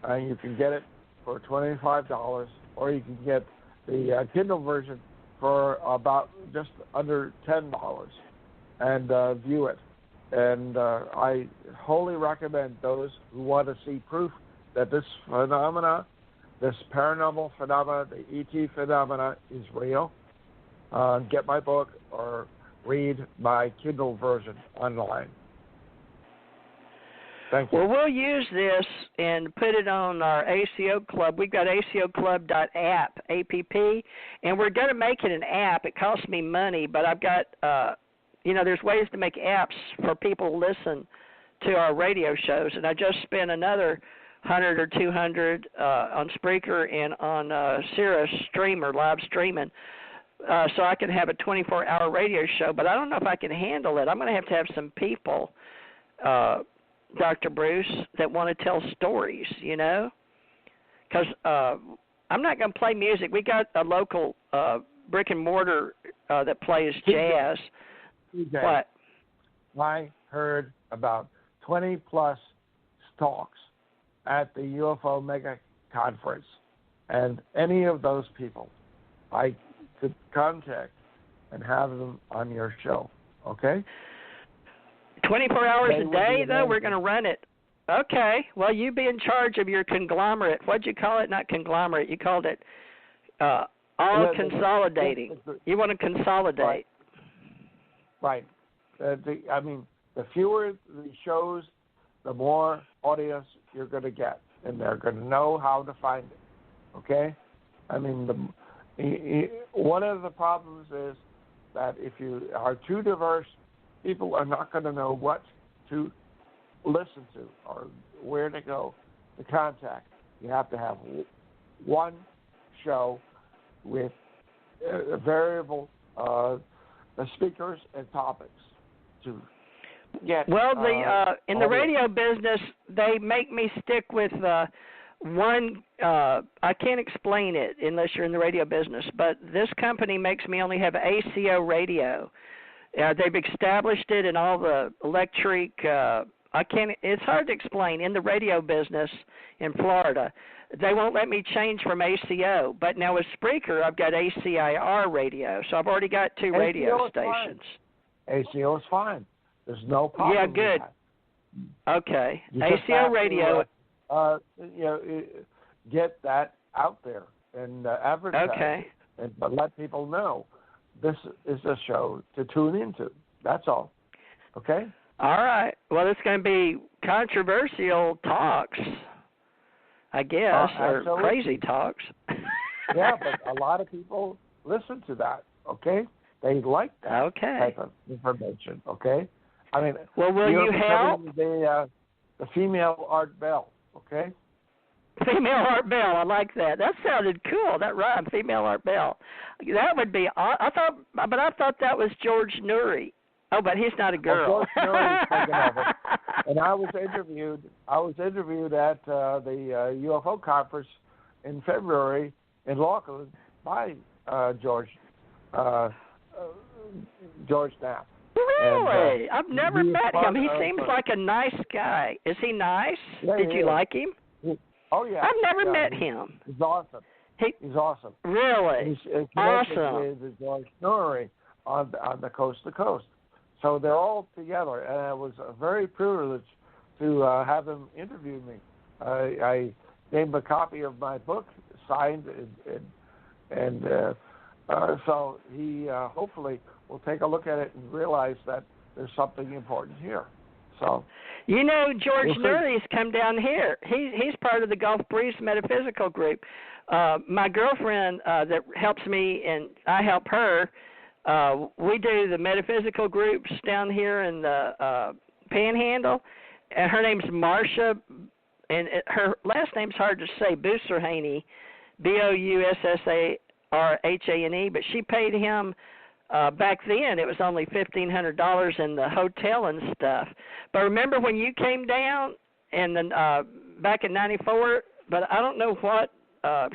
You can get it for $25, or you can get the Kindle version for about just under $10 and view it. And I wholly recommend those who want to see proof that this phenomena, this paranormal phenomena, the ET phenomena is real. Get my book or read my Kindle version online. Thank you. Well, we'll use this and put it on our ACO Club. We've got acoclub.app, A-P-P, and we're going to make it an app. It costs me money, but I've got, there's ways to make apps for people to listen to our radio shows, and I just spent another $100 or $200 on Spreaker and on Sirius Streamer, live streaming, so I can have a 24-hour radio show, but I don't know if I can handle it. I'm going to have some people, Dr. Bruce, that want to tell stories, because I'm not going to play music. We got a local brick and mortar that plays jazz. What? I heard about 20-plus talks at the UFO MegaConference, and any of those people I could contact and have them on your show, okay? 24 hours a day, though? We're going to run it. Okay. Well, you be in charge of your conglomerate. What'd you call it? Not conglomerate. You called it consolidating. You want to consolidate. Right. The fewer the shows, the more audience you're going to get, and they're going to know how to find it. Okay? One of the problems is that if you are too diverse, people are not going to know what to listen to or where to go to contact. You have to have one show with variable speakers and topics to get. Well, in the radio business, they make me stick with one. I can't explain it unless you're in the radio business, but this company makes me only have ACO radio. They've established it in all the electric. It's hard to explain. In the radio business in Florida, they won't let me change from ACO. But now with Spreaker, I've got ACIR radio, so I've already got two radio stations. ACO is fine. There's no problem. Yeah, good. Okay, ACO radio. Get that out there and advertise. Okay. But let people know. This is a show to tune into. That's all. Okay? All right. Well, it's going to be controversial talks, I guess, or crazy talks. Yeah, but a lot of people listen to that, okay? They like that type of information, okay? Well, will you help? The female Art Bell, okay? Female Art Bell. I like that. That sounded cool. That rhymed. Female Art Bell. That would be. I thought that was George Noory. Oh, but he's not a girl. Well, George Noory's taken over. And I was interviewed at the UFO conference in February in Laughlin by George Knapp. Really? And, I've never met him. He seems like a nice guy. Is he nice? Yeah, Did you like him? Oh yeah. I've never met him. He's awesome. He's awesome. Really? He's awesome. With George Noory on the coast to coast. So they're all together, and it was a very privilege to have him interview me. I gave him a copy of my book signed, and so he hopefully will take a look at it and realize that there's something important here. So, you know, George Noory's come down here. He's part of the Gulf Breeze Metaphysical Group. My girlfriend that helps me and I help her. We do the metaphysical groups down here in the Panhandle, and her name's Marcia, and her last name's hard to say, Busserhane, Boussarhane, but she paid him. Back then, it was only $1,500 in the hotel and stuff. But remember when you came down and then back in '94? But I don't know what.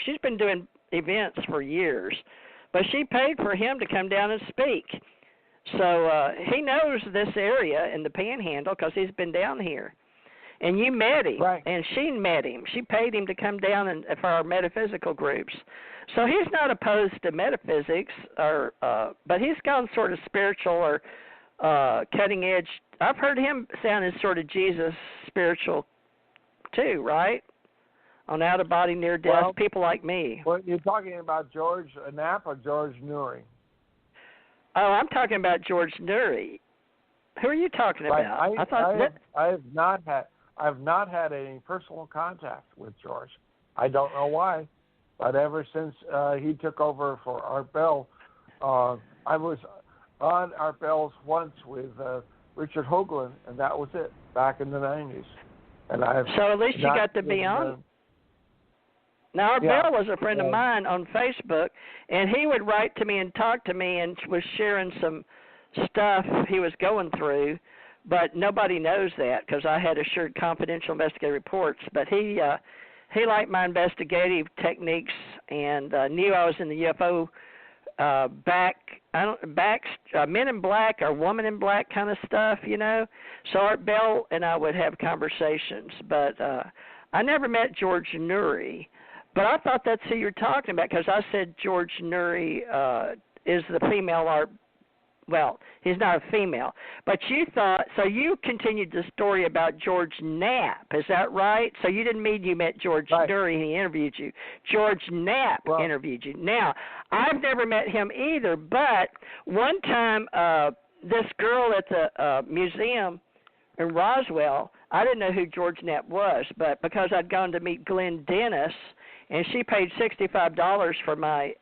She's been doing events for years, but she paid for him to come down and speak. So he knows this area in the Panhandle because he's been down here. And you met him, right. And she met him. She paid him to come down for our metaphysical groups. So he's not opposed to metaphysics, but he's gone sort of spiritual or cutting edge. I've heard him sound as sort of Jesus spiritual too, right? On out of body, near death, people like me. Well, you're talking about George Knapp or George Noory? Oh, I'm talking about George Noory. Who are you talking about? I've not had any personal contact with George. I don't know why, but ever since he took over for Art Bell, I was on Art Bell's once with Richard Hoagland, and that was it, back in the 90s. And so at least you got to be on. Now, Art Bell was a friend of mine on Facebook, and he would write to me and talk to me and was sharing some stuff he was going through, but nobody knows that because I had assured confidential investigative reports. But he liked my investigative techniques and knew I was in the UFO Men in Black or Woman in Black kind of stuff, you know. So Art Bell and I would have conversations, but I never met George Noory. But I thought that's who you're talking about because I said George Noory is the female art. Well, he's not a female. But you thought, so you continued the story about George Knapp. Is that right? So you didn't mean you met George Noory and he interviewed you. George Knapp interviewed you. Now, I've never met him either, but one time this girl at the museum in Roswell, I didn't know who George Knapp was, but because I'd gone to meet Glenn Dennis, and she paid $65 for my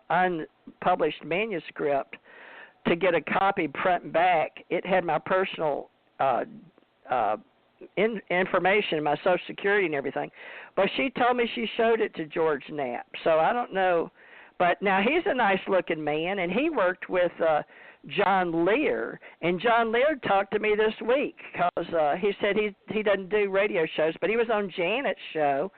unpublished manuscript to get a copy front and back. It had my personal information, my Social Security and everything. But she told me she showed it to George Knapp. So I don't know. But now he's a nice-looking man, and he worked with John Lear. And John Lear talked to me this week because he said he doesn't do radio shows, but he was on Janet's show.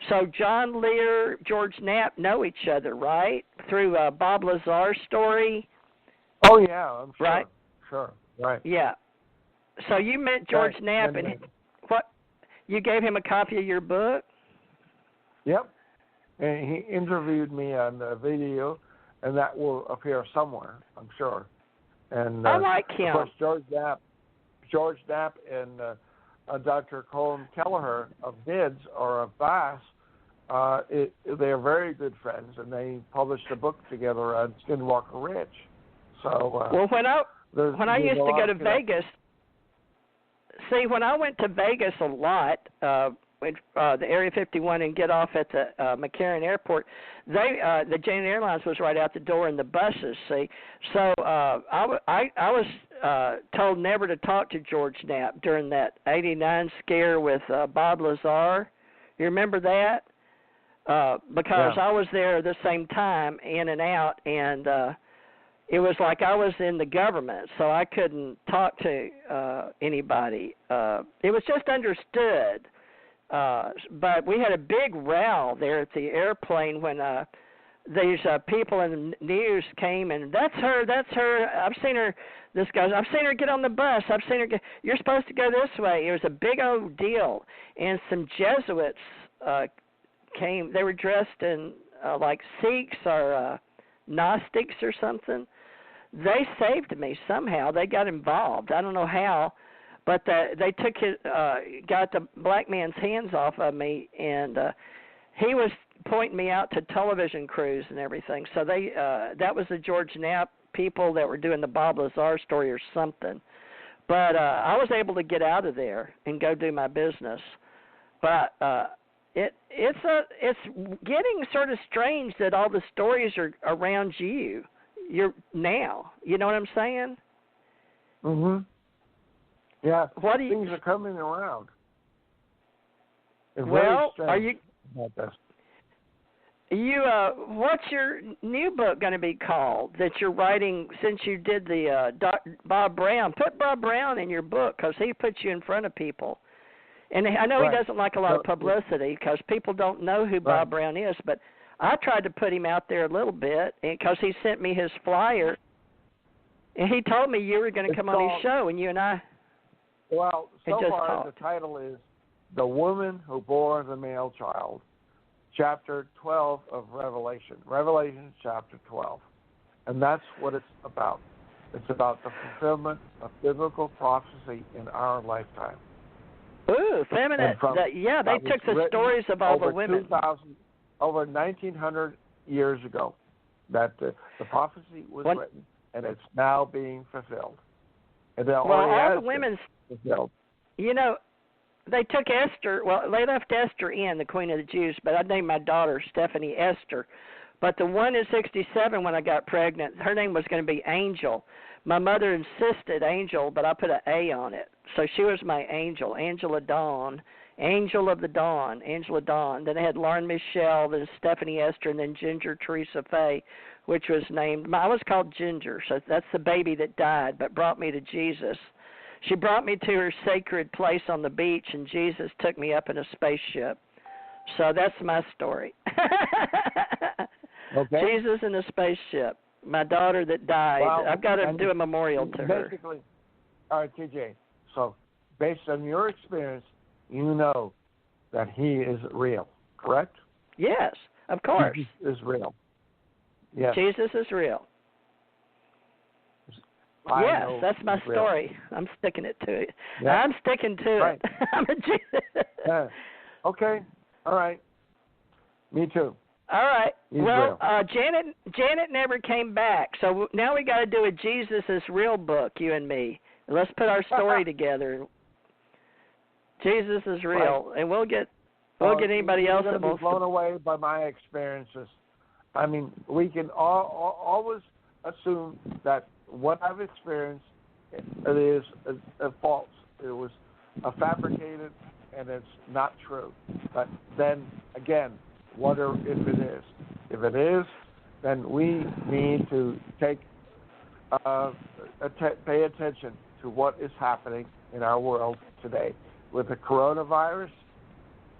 So John Lear, George Knapp know each other, right? Through Bob Lazar's story. Oh, yeah, I'm sure. Right? Sure, right. Yeah. So you met George Knapp, and what? You gave him a copy of your book? Yep. And he interviewed me on the video, and that will appear somewhere, I'm sure. And I like him. Of course, George Knapp and Dr. Colin Kelleher of NIDS or of BASS, they are very good friends, and they published a book together on Skinwalker Ridge. So well, when I used to go to Vegas, when I went to Vegas a lot, the Area 51 and get off at the McCarran Airport, the Janet Airlines was right out the door in the buses. See, so I was told never to talk to George Knapp during that '89 scare with Bob Lazar. You remember that? because I was there at the same time, in and out, and it was like I was in the government, so I couldn't talk to anybody. It was just understood. But we had a big row there at the airplane when these people in the news came, and that's her. I've seen her. This guy's, I've seen her get on the bus. I've seen her get, you're supposed to go this way. It was a big old deal. And some Jesuits came. They were dressed in like Sikhs or Gnostics or something. They saved me somehow. They got involved. I don't know how, but they took got the black man's hands off of me, and he was pointing me out to television crews and everything. So they that was the George Knapp people that were doing the Bob Lazar story or something. But I was able to get out of there and go do my business. But it's getting sort of strange that all the stories are around you. You're now. You know what I'm saying? Mhm. Yeah. What do you, things are coming around. It's well, very are you? about this. What's your new book going to be called that you're writing since you did the Bob Brown? Put Bob Brown in your book because he puts you in front of people. And I know he doesn't like a lot of publicity because people don't know who Bob Brown is, but I tried to put him out there a little bit because he sent me his flyer, and he told me you were going to come on his show, and you and I Well, so just far talked. the title is The Woman Who Bore the Male Child, Chapter 12 of Revelation. Revelation chapter 12. And that's what it's about. It's about the fulfillment of biblical prophecy in our lifetime. Ooh, feminine. They took the stories of all the women. Over 1,900 years ago that the prophecy was written, and it's now being fulfilled. And all the women's, fulfilled. You know, they took Esther, they left Esther in, the Queen of the Jews, but I named my daughter Stephanie Esther. But the one in 67 when I got pregnant, her name was going to be Angel. My mother insisted Angel, but I put an A on it. So she was my angel, Angela Dawn, Angel of the Dawn, Angela Dawn. Then I had Lauren Michelle, then Stephanie Esther, and then Ginger Theresa Faye, which was named, I was called Ginger, so that's the baby that died but brought me to Jesus. She brought me to her sacred place on the beach, and Jesus took me up in a spaceship. So that's my story. Okay. Jesus in a spaceship. My daughter that died. Well, I've got to do a memorial to her. Basically, all right, TJ. So based on your experience, you know that he is real, correct? Yes, of course. Jesus is real. Yes. Jesus is real. Yes, that's my story. I'm sticking it to it. Yeah. I'm sticking to it. I'm a Jesus. Okay. All right. Me too. All right. He's well, real. Janet never came back, so now we got to do a Jesus is Real book, you and me. Let's put our story together. Jesus is real, and we'll get anybody else that wants to. Blown away by my experiences. I mean, we can always assume that what I've experienced is false. It was fabricated, and it's not true. But then again, what if it is? If it is, then we need to pay attention to what is happening in our world today. With the coronavirus,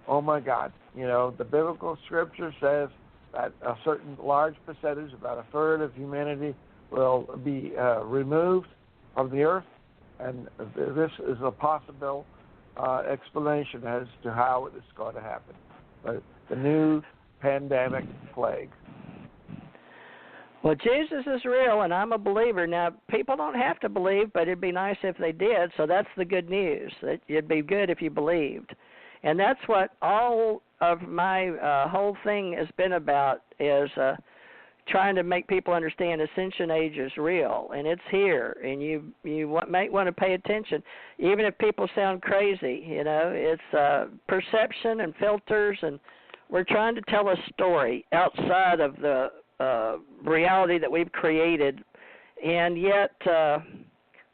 oh my God, the biblical scripture says that a certain large percentage, about a third of humanity, will be removed from the earth, and this is a possible explanation as to how it is going to happen. But the new pandemic plague. Well, Jesus is real, and I'm a believer. Now, people don't have to believe, but it'd be nice if they did, so that's the good news. It'd be good if you believed. And that's what all of my whole thing has been about, is trying to make people understand Ascension Age is real, and it's here, and you might want to pay attention. Even if people sound crazy, it's perception and filters, and we're trying to tell a story outside of the reality that we've created, and yet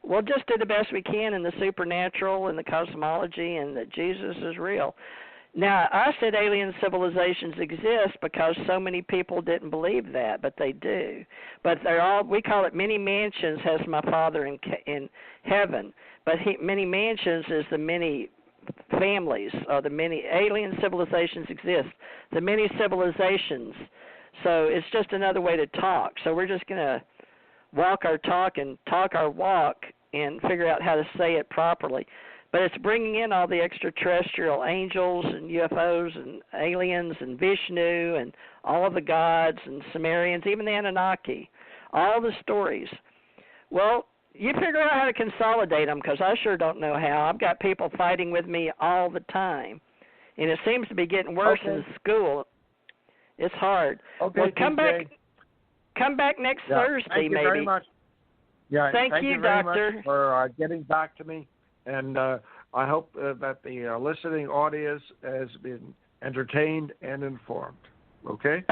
we'll just do the best we can in the supernatural and the cosmology, and that Jesus is real. Now, I said alien civilizations exist because so many people didn't believe that, but they do. But they're all, we call it many mansions has my Father in heaven. But many mansions is the many families, or the many alien civilizations exist. The many civilizations. So it's just another way to talk. So we're just going to walk our talk and talk our walk and figure out how to say it properly. But it's bringing in all the extraterrestrial angels and UFOs and aliens and Vishnu and all of the gods and Sumerians, even the Anunnaki, all the stories. Well, you figure out how to consolidate them, because I sure don't know how. I've got people fighting with me all the time, and it seems to be getting worse in school. It's hard. Okay, well, come back next Thursday, thank you maybe. Very much. Yeah, thank you, very Doctor, much for getting back to me. And I hope that the listening audience has been entertained and informed. Okay?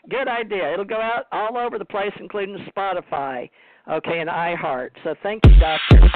Good idea. It'll go out all over the place, including Spotify, okay, and iHeart. So thank you, Doctor.